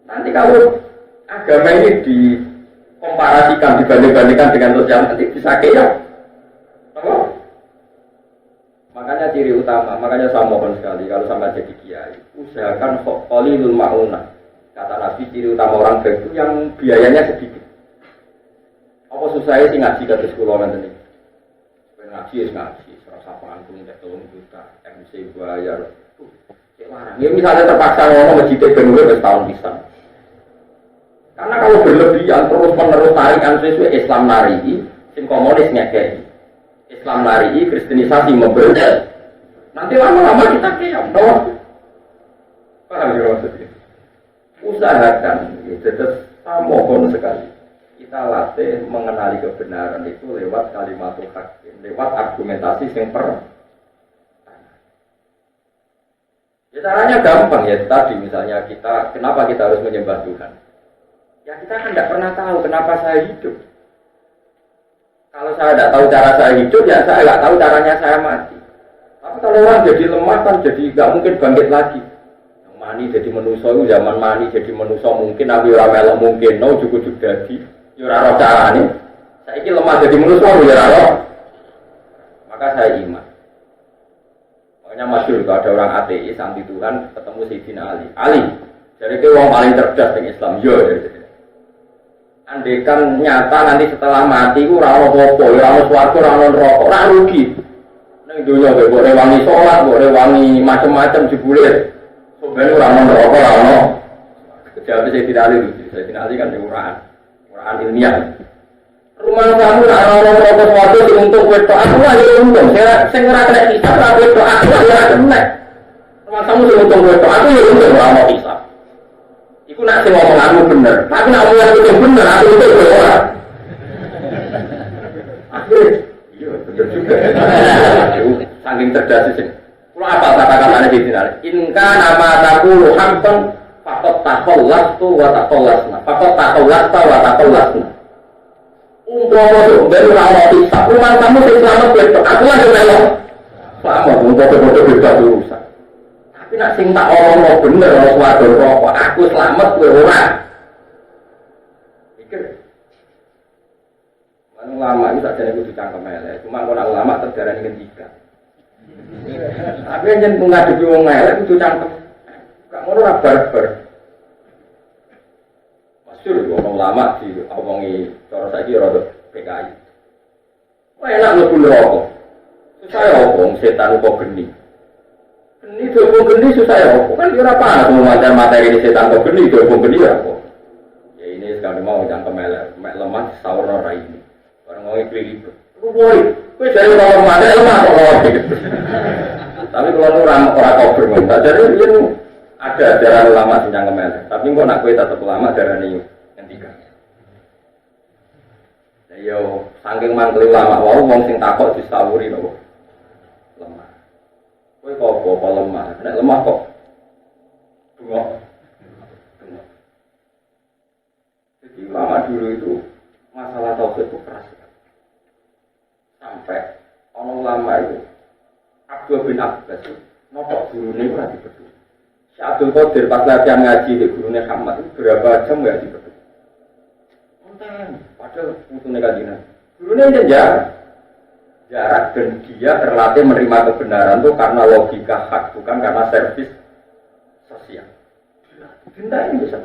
Nanti kalau agama ini dikomparasikan, dibanding-bandingkan dengan sosial, nanti bisa keok. Apa? Makanya ciri utama, makanya saya mohon sekali, kalau sampai jadi kiai, usahakan qalilul ma'unah. Kata Nabi, ciri utama orang baik itu yang biayanya sedikit. Apa susahnya sih ngaji ke sekolah nanti? Ngaji ya ngaji. Sapangan pun tak tolong juta, MC bayar, cek warang. Ya misalnya terpaksa ngomong masjid benua bertahun pisang. Karena kalau berlebihan terus menerus tarikan sesuai Islam nari, sing komunis ngekei, Islam nari, Kristenisasi memberat. Nanti lama-lama kita kiam, no? Paham ya maksudnya? Usahakan, jadi mohon sekali kita latih mengenali kebenaran itu lewat kalimat hakim, lewat argumentasi yang ya caranya gampang ya tadi misalnya kita kenapa kita harus menyembah Tuhan? Ya kita kan tidak pernah tahu kenapa saya hidup. Kalau saya tidak tahu cara saya hidup ya saya tidak tahu caranya saya mati. Tapi kalau orang jadi lemah kan jadi nggak mungkin bangkit lagi. Yang mani jadi manusia itu zaman mani jadi manusia mungkin tapi orang melok mungkin no cukup jadi ora carane. Saiki lemah jadi manusia ora. Maka saya iman. Makanya masyhur kalau ada orang ateis anti Tuhan ketemu Sayyidina Ali. Ali, jadi itu orang paling cerdas di Islam. Yo, andaikan nyata nanti setelah mati ku ora ono apa-apa, ora ono swarga, ora ono neraka, ora rugi. Ning dunya kowe boleh wangi salat, boleh wangi macam-macam jebule. Sebenarnya ora ono neraka, ora ono. Jadi Sayyidina Ali itu, Sayyidina Ali kan Quran ilmiah. Rumah kamu nak orang rokok suatu diuntung wetok aku aja untung. Saya ora kena hisab ra wetok aku ora kena. Rumah kamu diuntung wetok aku ya untung ora mau hisab. Iku nak sing ngomong aku bener. Tapi nak ngomong aku bener aku itu ora. Iya bener juga. Saking cerdas sih. Kulo apa kata-katane di sini. Inka nama taqulu haqqan faqat taqallastu wa taqallasna. Faqat taqallasta wa taqallasna. Umpama itu, baru rawat hisab. Rumah kamu selamat betul. Aku aja melok. Selamat, umpama bebas urusan. Tapi nak sing tak omong bener, orang suatu rokok. Aku selamat, gue orang. Pikir. Ulama itu saja yang kudu cangkem elek. Cuma kalau ulama terjarah dengan tiga. Tapi yang menghadapi orang elek kudu cangkem. Gak ngono ora barbar. Masyhur orang ulama diomongi cara saiki rada PKI. Wah enak mlebu neraka. Susah ya wong setan kok geni. Geni kok geni susah ya. Kan ora apa macam materi ini setan kok geni kok geni ya kok. Ya ini sekali mau cangkem elek, mek lemah saurna ra ini. Orang ngomong kliri. Woi, kowe jare ora mate lemah kok. Tapi kalau orang kober mung, jadi ini ada ajaran ulama sing cangkem elek. Tapi kok nak kowe tetep ulama darane ngendika. Yo saking mangkel ulama wau wong sing takok disawuri lho. Lemah. Kowe kok apa lemah? Nek lemah kok bengok. Jadi ulama dulu itu masalah tauhid itu keras. Sampai orang ulama itu Abdul bin Abbas nopo gurune ora dipeduli. Syekh Abdul Qadir pas latihan ngaji di gurune Hamad itu berapa jam ya dipeduli. Padahal utune kajian. Gurune jarak dan dia terlatih menerima kebenaran itu karena logika hak bukan karena servis sosial. Benda ini bisa.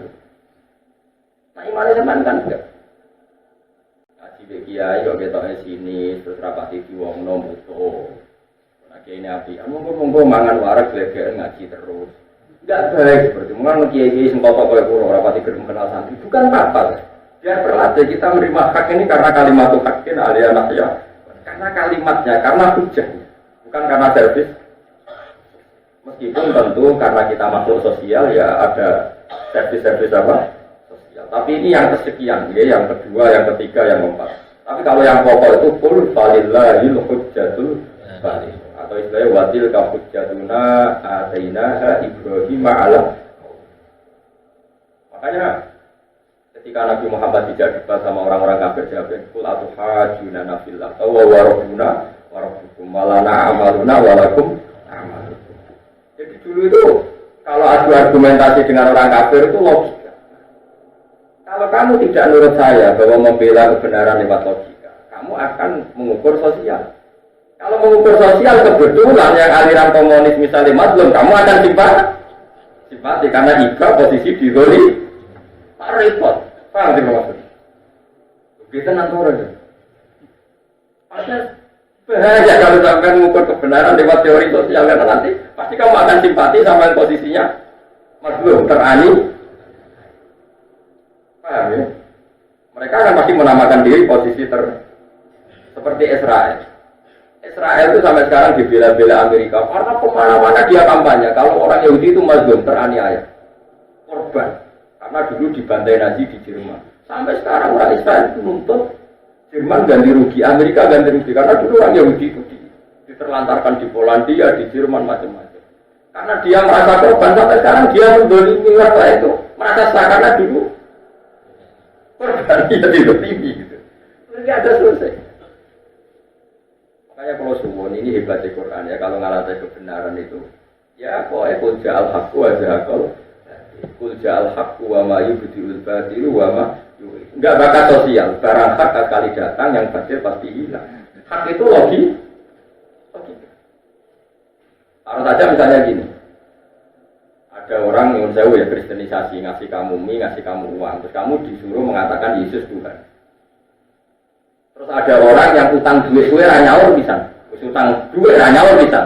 Nah imannya teman kan enggak. Ngaji be kiai kok ketoke sini terus rapati wong nomuto. Nah kiai ini api. Monggo mangan warak glegeken ngaji terus. Enggak baik seperti mungkin kiai-kiai sing kok koyo kula rapati gelem kenal santri. Bukan apa-apa. Biar berlatih kita menerima hak ini karena kalimat hakin alia anak ya. Karena kalimatnya, karena hujahnya. Bukan karena servis. Meskipun tentu karena kita masuk sosial ya ada servis-servis apa? Sosial. Tapi ini yang kesekian, ya, yang kedua, yang ketiga, yang keempat. Tapi kalau yang pokok itu qul falillahil hujjatul baligh. Atau istilahnya watil ka hujjatuna atainaha Ibrahim ala. Makanya ketika Nabi Muhammad tidak debat sama orang-orang kafir jawabin kul atuhajuna nafillah wa rabbuna wa rabbukum walana amaluna walakum amalukum. Jadi dulu itu kalau adu argumentasi dengan orang kafir itu logika. Kalau kamu tidak nurut saya bahwa membela kebenaran lewat logika, kamu akan mengukur sosial. Kalau mengukur sosial kebetulan yang aliran komunis misalnya mazlum, kamu akan simpati karena iba posisi di zoli repot. Paham sih maksudnya? Kita nanti orang ada bahaya kalau sampai mengukur kebenaran lewat teori sosial karena nanti pasti kamu akan simpati sama posisinya mazlum terani. Paham ya? Mereka kan pasti menamakan diri posisi seperti Israel. Israel itu sampai sekarang dibela-bela Amerika karena kemana-mana dia kampanye. Kalau orang Yahudi itu mazlum, teraniaya, korban. Karena dulu dibantai Nazi di Jerman. Sampai sekarang orang Israel itu nuntut Jerman ganti rugi, Amerika ganti rugi. Karena dulu orang Yahudi itu diterlantarkan di Polandia, di Jerman, macam-macam. Karena dia merasa korban, sampai sekarang dia mendolimi warga itu. Merasa sah karena dulu korban dia didolimi gitu. Jadi ada selesai. Makanya kalau suwon ini hebatnya Quran ya, kalau ngalahin kebenaran itu ya kok ekul ja'al haqqu wa ja'al kul ja'al haqqu wa ma yubdi'ul batilu wa ma yuhid. Enggak bakat sosial, barang hak kali datang yang batil pasti hilang. Hak itu logika. Taruh saja misalnya gini, ada orang yang jauh ya kristenisasi, ngasih kamu mie, ngasih kamu uang, terus kamu disuruh mengatakan Yesus Tuhan. Terus ada orang yang utang duit gue ranyaur bisa, utang duit ranyaur bisa,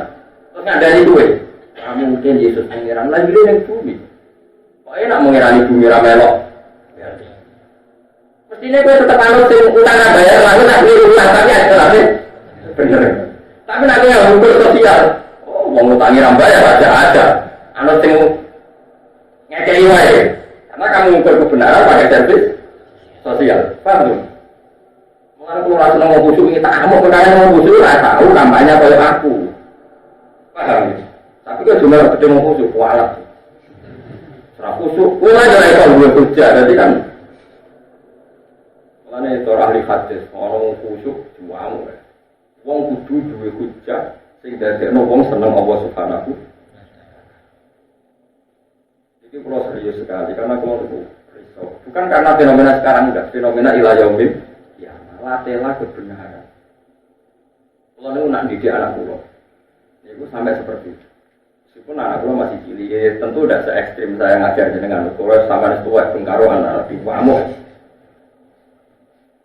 terus ngadani duit. Kamu mungkin Yesus pengiran lagi yang bumi. Kok enak mengirani bumi ramelok? Mestinya gue tetap anut sing utang bayar lalu nak beli utang tapi ada lagi. Bener. Tapi nanti yang hukum sosial, oh mau utangi rambayar ada. Anut sing ngekei wae. Karena kamu mengukur kebenaran pakai servis sosial. Paham tuh? Kalau aku rasa mau busuk ini tak mau berkaya mau busuk lah tahu kampanye oleh aku. Paham? Tapi kalau cuma ketemu mau busuk kualat. Serah busuk, kualat aja kalau gue kerja. Jadi kan, mana itu ahli hadis orang busuk juamu. Wong kudu duwe hujah sehingga dia wong seneng Allah Subhanahu. Jadi kalau serius sekali karena kalau itu risau. Bukan karena fenomena sekarang enggak, fenomena ilayaumin. Latihlah kebenaran. Kalau ini nak didik anak pulau, itu sampai seperti itu. Meskipun anak pulau masih cilik, tentu tidak se-ekstrim saya ngajar dengan pulau sama tua bengkaro anak lebih pamuk.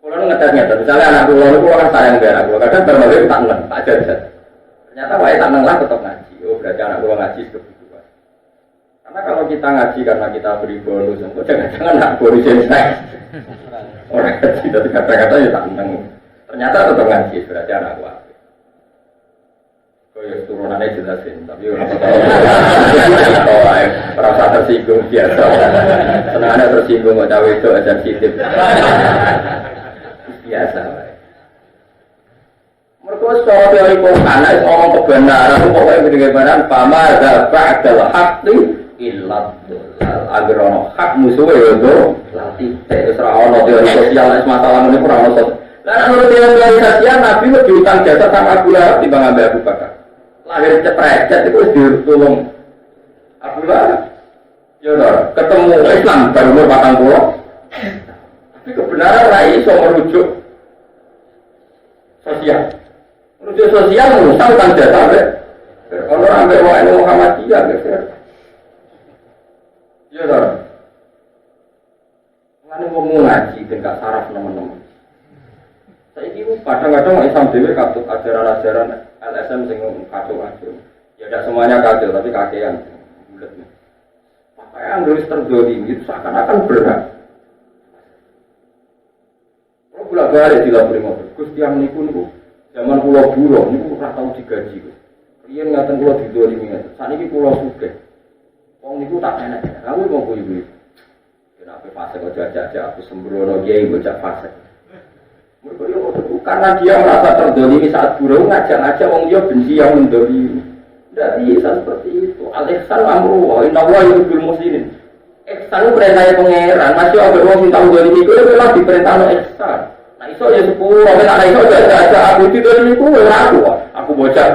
Kalau ngetesnya, misalnya anak pulau itu orang sayang ke anak pulau, kadang berbagai tak neng, tak jajan. Ternyata wae tak neng lah tetap ngaji. Oh berarti anak pulau ngaji kebutuhan. Karena kalau kita ngaji karena kita beri bonus, jangan nak bonusin seks. Orang kecil dari kata-kata ya tak tentang. Ternyata tetap ngaji berarti anak gua. Kau yang turunannya jelasin, tapi orang tahu merasa tersinggung biasa. Senangnya tersinggung mau cawe itu aja sensitif. Biasa. Mereka secara teori Quran itu ngomong kebenaran, pokoknya kebenaran pama ba'dal haqqi illa dolal agrono hak musuhe yo latih terserah ono teori sosial masalah ini kurang ono. Lah menurut teori sosial Nabi lebih utang jasa sama Abu Lahab dibanding Abu Bakar. Lahir ceprecet itu ditolong Abu Lahab. Ya ketemu Islam baru umur 40. Tapi kebenaran rai iso merujuk sosial. Merujuk sosial utang jasa be. Orang ambek wae Muhammadiyah gitu. Ya kan? Mengenai ngomong ngaji dan gak saraf teman-teman. Saya ini kadang-kadang Islam dewi katut ajaran-ajaran LSM yang kacau-kacau. Ya tidak semuanya kacau, tapi kakean. Makanya nulis terjadi itu seakan-akan berat. Kalau bolak balik di labur motor, Gus tiang niku zaman pulau buron niku ora tau digaji. Riyen ngaten kula didolimi ngaten. Saniki pulau sugih. Wong niku tak enak. Kamu mau kuwi. Kenapa fase kok jajak aku sembrono kiai bocah fase. Karena dia merasa terdolimi saat burung ngajak-ngajak wong dia benci yang mendolimi. Tidak bisa seperti itu. Al-ihsan amruhu inna wa yuhibbul muhsinin. Ihsan perintahnya pangeran. Masih ada wong sing tau dolimi iku memang diperintahno ihsan. Nah iso ya 10, nek iso jajak aku didolimi iku ora aku bocah.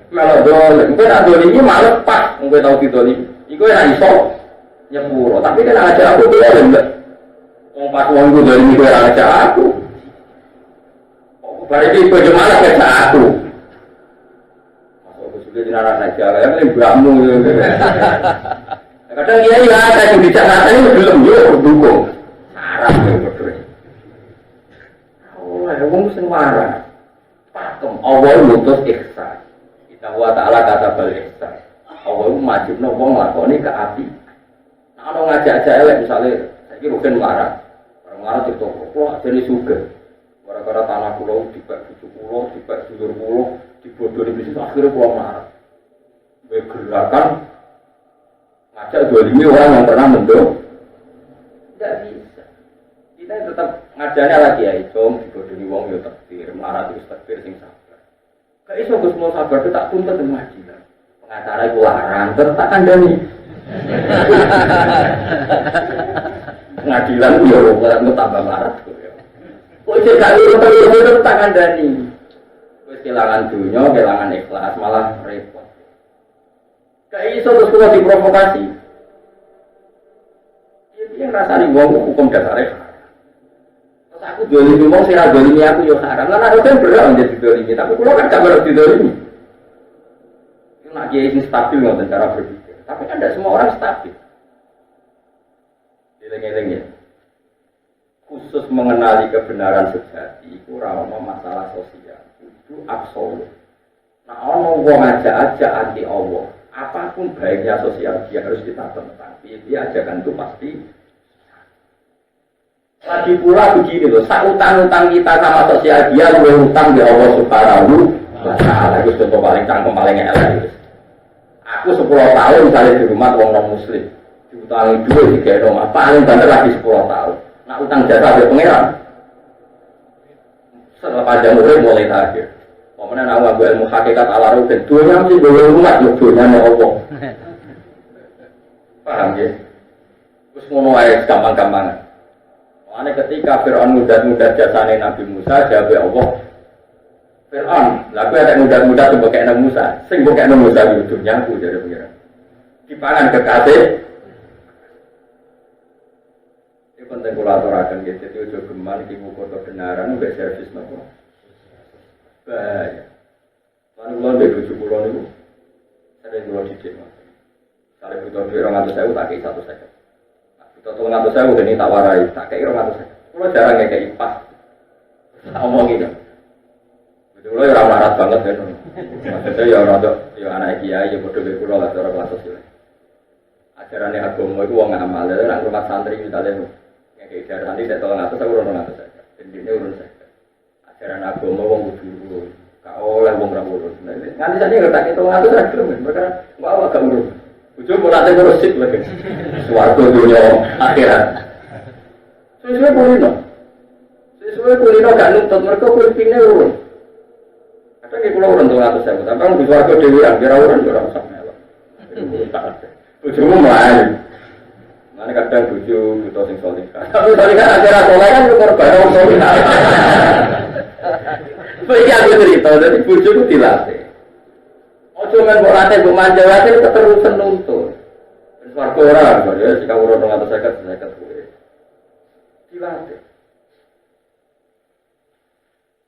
Kalau dolimi, mungkin ada dolimi malah pas mungkin tau didolimi. Iku ora iso nyepuro, tapi kan aja aku dia lembek. Wong pas wong ku dolimi iku ora aja aku. Berarti bagaimana kerja aku? Masuk ke sini anak naik jalan, yang paling beramu. Kadang dia ya ada yang bicara ini belum juga berdukung. Sarap yang berdua. Oh, orang mesti marah. Pakem. Allah mutus ihsan. Kita wa taala kata bal ihsan. Allah majibno wong lakoni ke api. Nah, kalau ngajak elek misalnya Saiki rugen marah. Orang marah ditoko, kok jadi suga. Gara-gara tanah pulau, dibak bucu pulau, dibak dulur pulau, dibodohi bisnis akhirnya pulau marah. Gerakan ngajak dolimi orang yang pernah mendung. Tidak bisa. Kita tetap ngajarnya lagi ya, Icom, dibodohi wong yo takdir, marah terus takdir sing sabar. Gak iso Gus mau sabar itu tak tuntut ngaji lah. Pengacara itu larang, tak kandani. Pengadilan itu ya, tambah marah. Kok isi kali itu tak kandani. Terus kehilangan dunia, kehilangan ikhlas, malah repot. Gak iso terus kalau diprovokasi. Dia ngerasani wong hukum dasarnya haram. Terus aku dolimi wong sira dolimi aku yo haram. Lah aku kan berat menjadi dolimi, tapi kalau kan gak berat didolimi. Itu nak kiai ini stabil ngoten cara berpikir. Tapi kan tidak semua orang stabil. Eleng-eleng ya. Khusus mengenali kebenaran sejati itu rawan masalah sosial. Itu absolut. Nah, ono wong aja anti Allah. Apapun baiknya sosial dia harus kita tentang. Dia ajakan itu pasti. Lagi pula begini loh, utang-utang kita sama sosial dia lebih utang di Allah Subhanahu wa Ta'ala. Itu contoh paling cangkem paling elek. Aku 10 tahun misalnya di rumah orang non-muslim, diutangi duit di kayak rumah, paling banter lagi 10 tahun. Nah utang jasa ke pengeran. Setelah panjang umur mulai terakhir. Kemudian aku ambil ilmu hakikat ala rutin. Dunia mesti boleh rumah, dunia ada Allah. Paham ya? Terus ngono aja gampang-gampangan. Makanya ketika Fir'aun mudah-mudah jasane Nabi Musa, jawab Allah. Fir'aun, lalu ada mudah-mudah sebagai Nabi Musa. Sing bukan Nabi Musa itu dunia aku jadi pengiran. Dipangan kekasih. Ini penting kolaborasi gitu. Jadi udah gemar di buku kebenaran, udah servis nopo. Bahaya. Lalu kalau dia 70 itu, saya dulu didik mas. Kalau butuh duit 200.000 tak kei 1 second. Butuh 200.000 udah ini tak warai, tak kei 200 second. Kalau jarang kayak pas, tak omongin kan. Betul lo ya marah banget kan. Maksudnya ya orang ya anak kiai ya bodoh betul lah cara kelas sosial. Ajarannya agama itu uang amal, jadi nak rumah santri misalnya kayak darah nanti saya tolong atas, aku urun atas saja. Ini urun saja. Ajaran agama wong kudu kau oleh wong ra urun. Nanti saja ngerti itu ngatur ra gelem, mereka bawa gak urun. Ujung ora teh urusik lagi. Suwarga dunia akhirat. Sesuai kulino. Sesuai kulino gak nuntut mereka kulpine urun. Kadang iki kula urun 200.000, tapi wong suwarga dhewe ra kira urun ora usah melok. Ujungmu main. Mana kadang buju butuh sing soleh. Tapi soleh kan acara soleh kan korban orang soleh. Bagi aku cerita, jadi buju itu dilatih. Ojo men kok latih bu manja latih keterusan nuntut. Warga orang, ya jika urut 250 gue. Dilatih.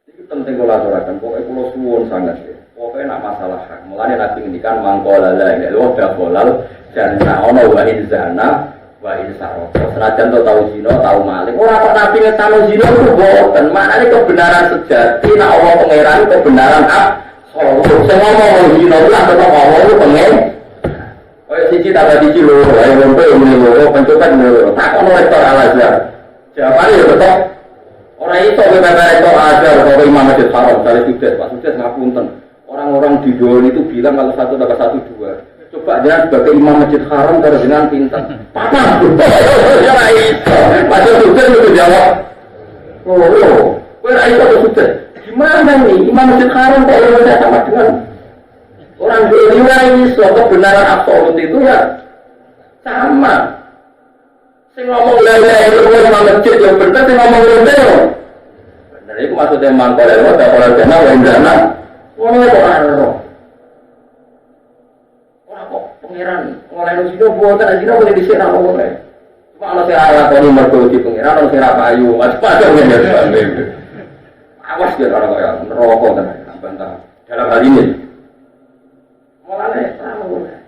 Itu penting kolaborasi. Pokoknya pulau suwon sangat ya. Pokoknya nak masalah hak. Mulanya nanti ngendikan mangkola lah, ini lo dah bolal dan naono wahid zana. Wa insaro. Senajan to tahu zina, tahu maling. Ora kok nabi ngetano zina itu boten. Maknane kebenaran sejati nek Allah pangeran kebenaran absolut. Sing ngomong zina lah tetep Allah pengen. Kaya siji tambah siji lho, ayo ngombe lho, pencokan lho. Tak ono rektor al-Azhar. Jawabane yo tetep ora iso kowe rektor al-Azhar kok Imam Masjid Haram dari Sukses, Pak Sukses ngapunten. Orang-orang di Dol itu bilang kalau 1 tambah 1 2. Coba jangan sebagai imam masjid haram kalau dengan pintar. Patah. Ya itu. Masuk sukses itu jawab. Oh, kira itu atau sukses? Gimana nih imam masjid haram kalau saya sama dengan orang dunia ini suatu kebenaran absolut itu ya sama. Sing ngomong lele itu imam masjid yang benar, sing ngomong lele. Benar itu maksudnya mangkol itu ada orang jana, orang jana. Oh, orang. Pengiran oleh Rusino buatan Rusino boleh diserang oleh. Cuma kalau saya arah tadi merdu di pengiran, kalau saya rapayu, macam-macam ya. Awas dia orang kaya merokok dan bantah. Dalam hal ini, mulanya sama boleh.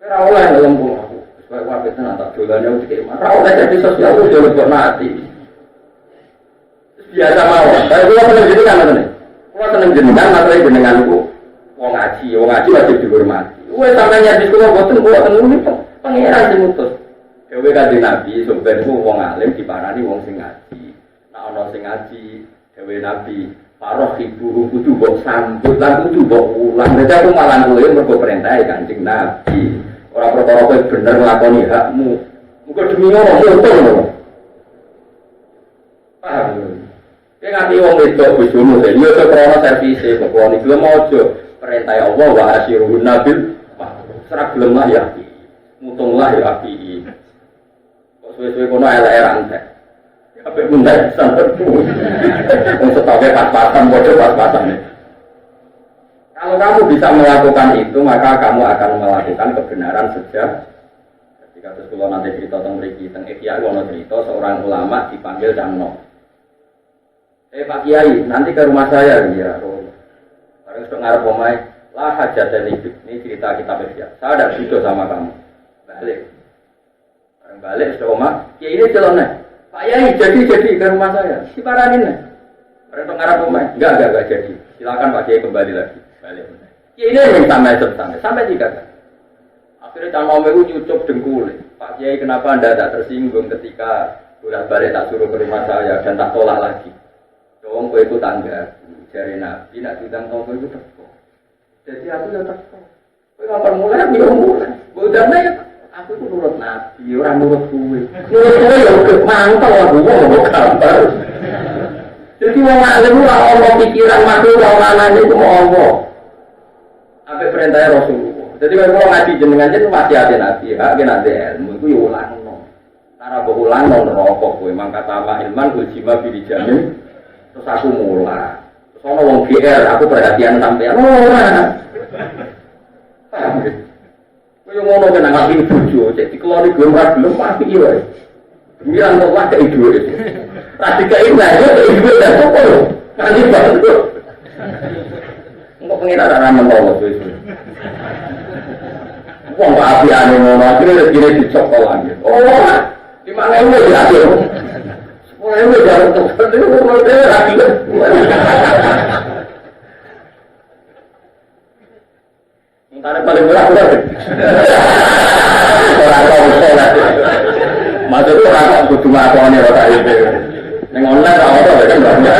Rawleh dalam pulau aku, supaya wabit tenang tak jualannya udah kemana. Rawleh jadi sosial itu jauh lebih mati. Biasa mau, tapi kalau seneng jadi kan mana nih? Kalau seneng jenengan, masalahnya jenenganku. Wong ngaji wajib dihormati. Wes sampeyan nyadis kula boten kula tenun iki pangeran sing mutus. Dewe kanjeng Nabi sampeyan ku wong alim diparani wong sing ngaji. Nek ana sing ngaji, dewe Nabi paroh ibu kudu mbok sambut lan kudu mbok ulang. Dadi aku malah kuwi mergo perintah kanjeng Nabi. Ora perkara kowe bener nglakoni hakmu. Muga demi ngono ngono. Paham? Nek ati wong wedok bojomu dhewe yo krana servise kok wong iki mojo perintah Allah wa asyirun nabil serak gelem lah ya. Mutunglah ya api. Kok suwe-suwe kono elek-elekan teh. Apa mundai santerku. Untuk pakai pas-pasan bodoh pas-pasan. Kalau kamu bisa melakukan itu, maka kamu akan melakukan kebenaran sejak. Ketika terus kalau nanti cerita tentang mriki teng Ihya ono cerita seorang ulama dipanggil Cangno. Pak Kiai, nanti ke rumah saya ya. Bareng sudah ngarep omahe, lah hajatan ini cerita kitab Ihya. Saya ada butuh sama kamu. Balik. Bareng balik sudah omah, Kiai ini celone. Pak Yai jadi ke rumah saya. Si paranin nih. Bareng ngarep omahe, enggak jadi. Silakan Pak Kiai kembali lagi. Balik. Kiai ini yang sampai 3 kali. Akhirnya Cangno itu nyucup dengkul. Pak Kiai kenapa Anda tak tersinggung ketika bolak-balik tak suruh ke rumah saya dan tak tolak lagi? Wong kowe iku tangga, jare Nabi nak ditang kowe iku teko. Jadi aku yo teko. Kowe ngapain mulai yo mulai. Bodane ya aku iku nurut Nabi, ora nurut kowe. Nurut kowe yo mantap aku mau gambar. Jadi wong alim ora ono pikiran makhluk ora anane iku apa. Ape perintah Rasulullah. Jadi kalau ngaji jenengan itu masih ada Nabi, hak nanti ilmu iku yo ulangno. Cara mbok ulangno neraka kowe mangkat ama ilman ujima bilijamin. Terus aku mulai. Terus ana wong GR, aku perhatian sampean. Ora. Paham ya? Kowe ngono kena ngerti bojo, cek dikeloni gelem ra gelem mati iki wae. Miran kok wae dhuwit iki. Ra dikai wae yo dhuwit dak opo. Nanti bantu. Engko pengen ora menawa wis. Wong apiane ngono, akhire kire dicokol lagi. Oh, di mana lu ya? Wah, ini jarang terjadi, orang dia lagi. Mungkin paling berat. Orang tahu saya. Maksudnya orang tak butuh ngakuan ya rata itu. Yang online tak ada kan banyak.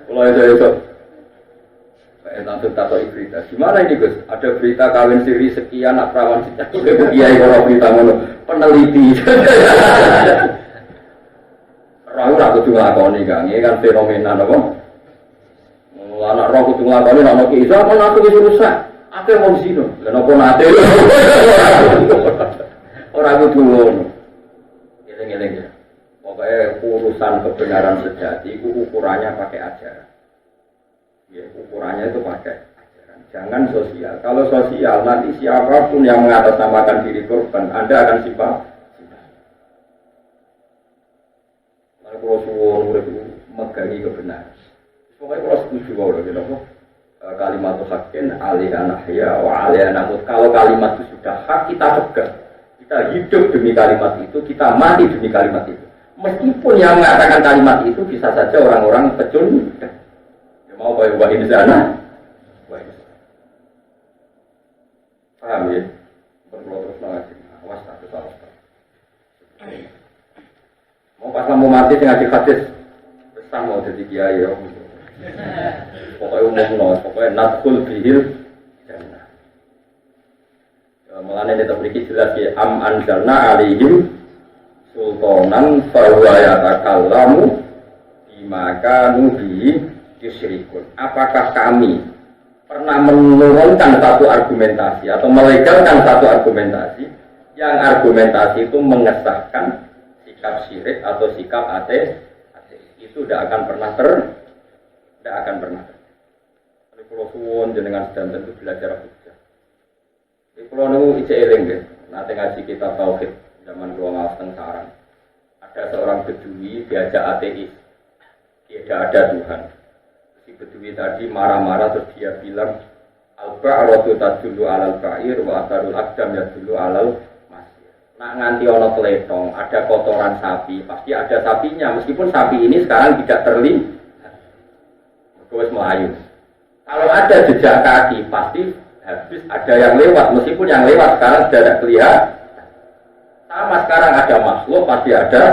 Kalau itu. Langsung tato berita. Gimana ini Gus? Ada berita kawin siri sekian, anak perawan sekian. Kiai kalau berita ngono peneliti. Rahu aku kudu nglakoni Kang, iki kan fenomena napa? Anak roh kudu nglakoni nek iki iso kan aku wis rusak. Ate wong sino. Lah napa nate? Ora kudu ngono. Eling-eling ya. Pokoke urusan kebenaran sejati itu ukurannya pakai ajaran. Ya, ukurannya itu pakai ajaran. Jangan sosial. Kalau sosial nanti siapapun yang mengatasnamakan diri korban, Anda akan simpati. Kalau suwon urip megangi kebenaran. Pokoknya kalau setuju wae lho kok. Kalimat hakin alih anahya wa alih anamut. Kalau kalimat itu sudah hak kita pegang. Kita hidup demi kalimat itu, kita mati demi kalimat itu. Meskipun yang mengatakan kalimat itu bisa saja orang-orang pecundang. Ya mau bawa ini sana. Paham ya? Perlu terus ngaji. Awas tak salah. Mau pas mau mati sing ngaji hadis besar mau jadi kiai ya. Pokoknya umum pokoknya nadkul bihil jannah. Mulane kita beri jelas ya am anzalna alaihim sultanan fahuwa yatakallamu bima kanu bihi yusyrikun. Apakah kami pernah menurunkan satu argumentasi atau melegalkan satu argumentasi yang argumentasi itu mengesahkan sikap syirik atau sikap ateis itu tidak akan pernah Jadi kalau suwon jenengan sedang tentu belajar hujjah. Jadi kalau nunggu ijek eling deh, nanti ngaji kita tauhid zaman dua ngawas sarang. Ada seorang bedui diajak ateis, tidak ada Tuhan. Si bedui tadi marah-marah terus dia bilang al-ba'ratu tadullu alal ba'ir wa asarul aqdam yadullu alal. Nak nganti ono teletong, ada kotoran sapi, pasti ada sapinya. Meskipun sapi ini sekarang tidak terlihat, terus melayu. Kalau ada jejak kaki, pasti habis ada yang lewat. Meskipun yang lewat sekarang sudah tidak kelihatan. Sama sekarang ada makhluk, pasti ada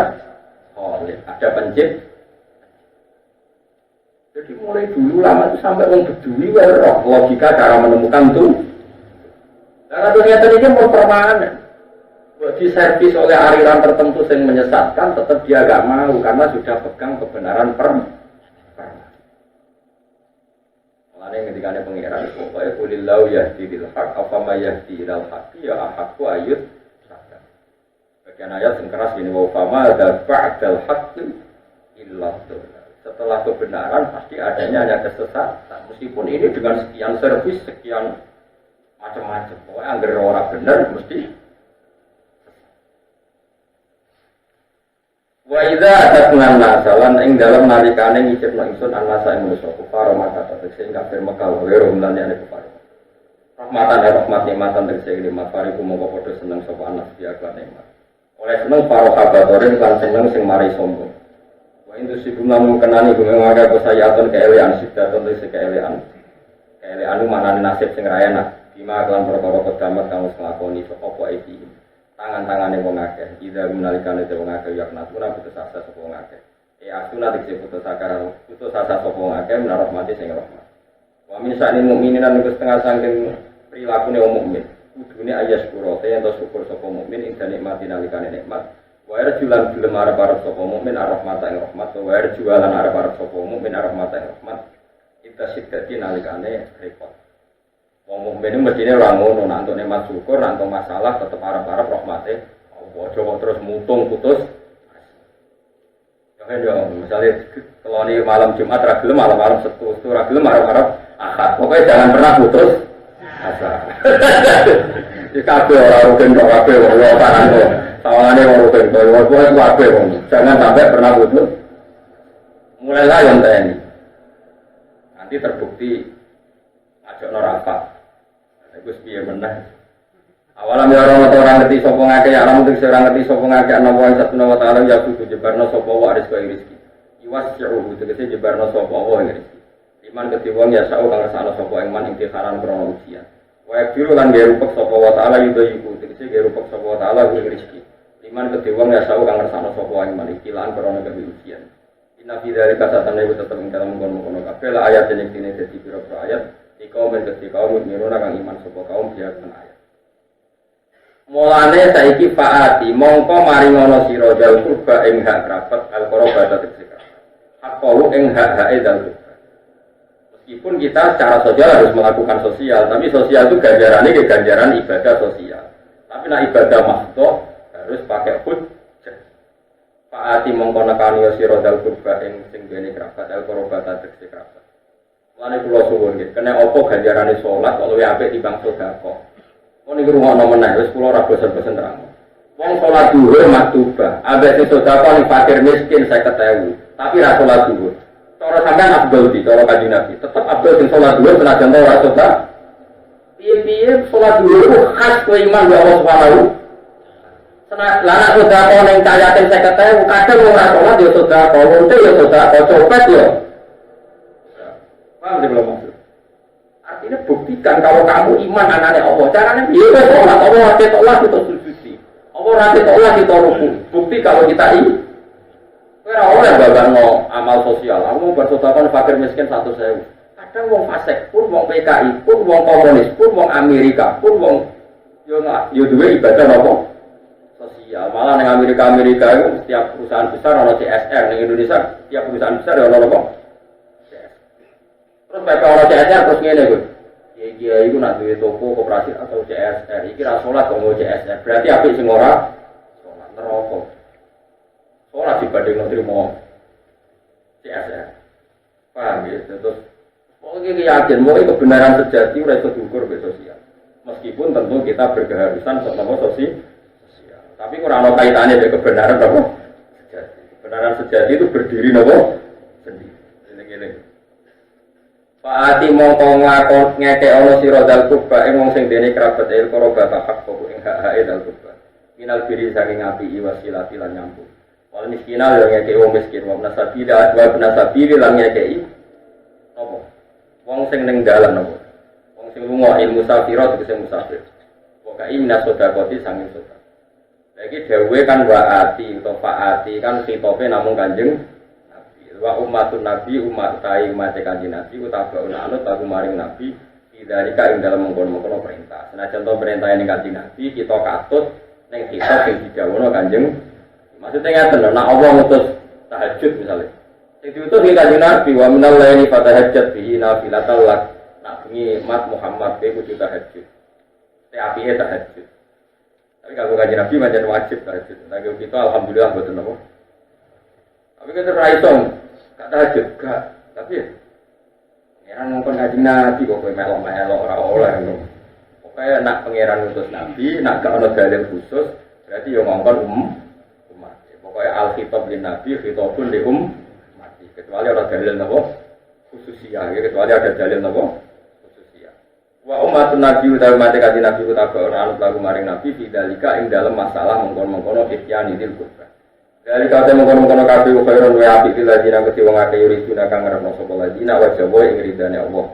khalik, ada pencipta. Jadi mulai dulu lama itu sampai orang beduli, logika cara menemukan itu. Karena dunia ini mau permanen. Diservis oleh aliran tertentu yang menyesatkan, tetap dia agak mau karena sudah pegang kebenaran permanen. Mulanya ketika ada pengiran, pokoknya kulillahu yahdi bil haq, afama yahdi ilal haqi, ya ahaqku ayut. Bagian ayat yang keras ini, wafama ada ba'dal haqqi illah dolar. Setelah kebenaran pasti adanya hanya kesesatan. Meskipun ini dengan sekian servis, sekian macam-macam. Pokoknya agar orang benar mesti. Wa idza atatna nasalan ing dalam nalikane ngicipno ingsun anasa ing manusa kufar mata tegese kafir Mekah wa rumlan ane kufar. Rahmatan ya rahmat nikmatan tegese nikmat pariku mongko padha seneng sapa anak dia kan nikmat. Oleh seneng para kabatorin lan seneng sing mari sombong. Wa indu sibuna mengkenani gumengaga kesayatan keelean sidaton tegese keelean. Keelean manane nasib sing rayana bima kelan perkara kedamat kang wis nglakoni apa iki. Tangan-tangane wong akeh, ida menalikane wong akeh ya natuna putus asa sapa wong akeh. Asuna dikse putus asa sapa wong akeh menaruh mati sing rahmat. Wa min sa'il mukminin lan setengah saking prilakune wong mukmin. Kudune ayas kurote ento syukur sapa mukmin ing nikmati nalikane nikmat. Wa arjulan gelem arep-arep sapa mukmin rahmat ing rahmat, wa arjulan arep-arep sapa mukmin rahmat ing rahmat. Kita sidati nalikane repot. Wong mukmin mestine ora ngono, nek antune nikmat syukur, nek antune masalah tetep arep-arep rahmate. Aja kok terus mutung putus. Ya kan misalnya keloni malam Jumat ra gelem malam Sabtu ra gelem arep-arep Ahad. Pokoknya jangan pernah putus asa. Iki kabeh ora rugen kok kabeh wong paran kok. Sawangane wong rugen kok kabeh wong. Jangan sampai pernah putus. Mulailah yang tadi. Nanti terbukti ajak neraka. Gus piye meneh. Awalam ya orang ngerti sapa ngake ya alam sing ora ngerti sapa ngake ana wa satuna wa ta'ala ya kudu jebarno sapa wa rezeki. Iwas syuhu tegese jebarno sapa wa rezeki. Iman kedhe wong ya sak kang rasane sapa iman ing dikaran krono ujian. Wa biru lan ge rupek sapa wa ta'ala yudo iku tegese ge rupek sapa wa ta'ala rezeki. Iman kedhe wong ya sak kang rasane sapa iman ing dikaran krono ujian. Inna fi dzalika satana iku tetep ing dalem kono-kono kabeh ayat ing dene dadi pira-pira ayat. Kaum ketika kaum miruna kang iman sapa kaum dia kan ayat. Mulane saiki faati mongko maringono sira dal kurba ing hak kerabat al-qurba tegese. Hak kaum ing hak-hake dal kurba. Meskipun kita secara sosial harus melakukan sosial, tapi sosial itu ganjarannya ke ganjaran ibadah sosial. Tapi nek ibadah makhluk harus pakai hujjah. Faati mongko nekani sira dal kurba ing sing dene kerabat al-qurba tegese kerabat. Lane kula suwun nggih, kena apa ganjarane salat kok luwih apik timbang sedekah. Mun niku rumono meneh wis kula ora bosen-bosen terang. Wong salat dhuwur maktubah, ambek sedekah ning fakir miskin 50.000, tapi ra salat dhuwur. Cara sampean abdul di cara Kanjeng Nabi, tetep abdul sing salat dhuwur senajan ora sedekah. Piye-piye salat dhuwur khas kowe iman ya Allah Subhanahu. Lana sedekah ning kayaten 50.000, kadang ora salat ya sedekah, wong ya sedekah, copet ya. Paham belum maksud? Artinya buktikan kalau kamu iman anaknya Allah. Caranya dia sholat, Allah hati tolak kita sujudi. Allah hati tolak kita ruku. Bukti kalau kita ini. Kira oleh bagian amal sosial. Kamu bersodakan fakir miskin 100.000. Kadang wong fasik pun, wong PKI pun, wong komunis pun, wong Amerika pun, wong yo duwe ibadah apa? Sosial. Malah di Amerika itu setiap perusahaan besar ada CSR. Di Indonesia setiap perusahaan besar ada apa? Terus mereka orang CSR terus ngene Gus. Iya itu nak duwe toko koperasi atau CSR. Iki ra salat kok CSR. Berarti apik sing ora salat neraka. Salat dibanding nrimo CSR. Paham ya? Terus pokoknya yakin bahwa kebenaran sejati ora iso diukur be sosial. Meskipun tentu kita berkeharusan sama sosial. Tapi ora ana kaitane dengan kebenaran apa? Sejati. Kebenaran sejati itu berdiri nopo sendiri. Ngene. Faati mongko ngakon ngeke ana sira dal kurba ing wong sing dene kerabat il koroba hak kok ing hak-hake dal kurba. Minal biri saking api wasilati lan nyambung. Wal miskinal yo ngeke wong miskin wong nasabila wa nasabili lan ngeke apa? Wong sing ning dalan apa? Wong sing lunga ilmu musafir tegese musafir. Pokoke minas sedekah sange sedekah. Lagi dewe kan waati atau faati kan khitobe namung Kanjeng Nabi. Wa ummatun Nabi umat umat Kanjeng Nabi utabaun anut lagu maring Nabi Idalika ing dalam mengkono-mengkono perintah. Senajan to perintah ini Kanjeng Nabi kita katut ning kitab sing didhawuhna Kanjeng. Maksudnya ngaten nek Allah ngutus tahajud misalnya. Sing diutus iki Kanjeng Nabi wa minal laili fatahajjat bihi nafilatal lak. Nak bengi mat Muhammad kuwi kudu tahajud. Apike tahajud. Tapi kalau Kanjeng Nabi macam wajib tahajud. Nah kita alhamdulillah mboten napa. Tapi kita ra iso gak tahajud gak. Tapi ya pangeran ngomong Kanjeng Nabi kok kowe melok-melok ora oleh ngono. Pokoke nak pangeran utus Nabi, nak gak ono dalil khusus, berarti yo ngongkon umat. Pokoke al-khitab lin Nabi, khitabun li umat. Kecuali ada dalil napa khususiyah, kecuali ada dalil napa khususiyah. Wa umatun Nabi utawi umat Kanjeng Nabi utawa ora anut lagu maring Nabi bidalika ing dalem masalah mengkon-mengkono isyani dil kubra. Dari kata mengkono-mengkono kabeh khairon wa apik ladina keti wong akeh yuriduna kang ngarepno sapa ladina wa jawa ing ridane Allah.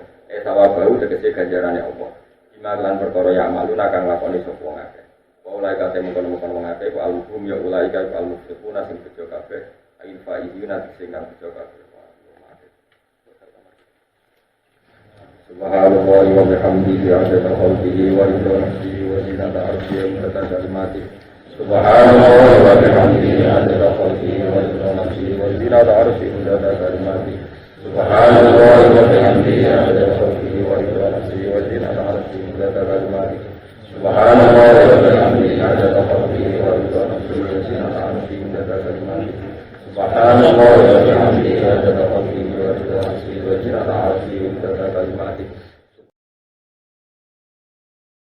Sawabau tegese ganjarane Allah. Dimalan perkara ya maluna kang lakoni sapa wong akeh. Wa ulai kate mengkono-mengkono wong akeh ku al-hum ya ulai ka al-muflihuna sing bejo kabeh ail faizina sing kang bejo kabeh. Subhanallah wa bihamdihi adada khalqihi wa ridha nafsihi wa zinata arsyihi wa tadada kalimatihi. Subhanallah wa bihamdihi adada khalqihi wa ridha nafsihi wa zinata arsyihi wa tadada kalimatihi. Subhanallah wa bihamdihi adada khalqihi wa ridha nafsihi wa zinata arsyihi wa tadada kalimatihi. Subhanallah wa bihamdihi adada khalqihi wa ridha nafsihi wa zinata arsyihi wa tadada kalimatihi. Subhanallah wa bihamdihi adada khalqihi wa ridha nafsihi wa zinata arsyihi wa tadada kalimatihi.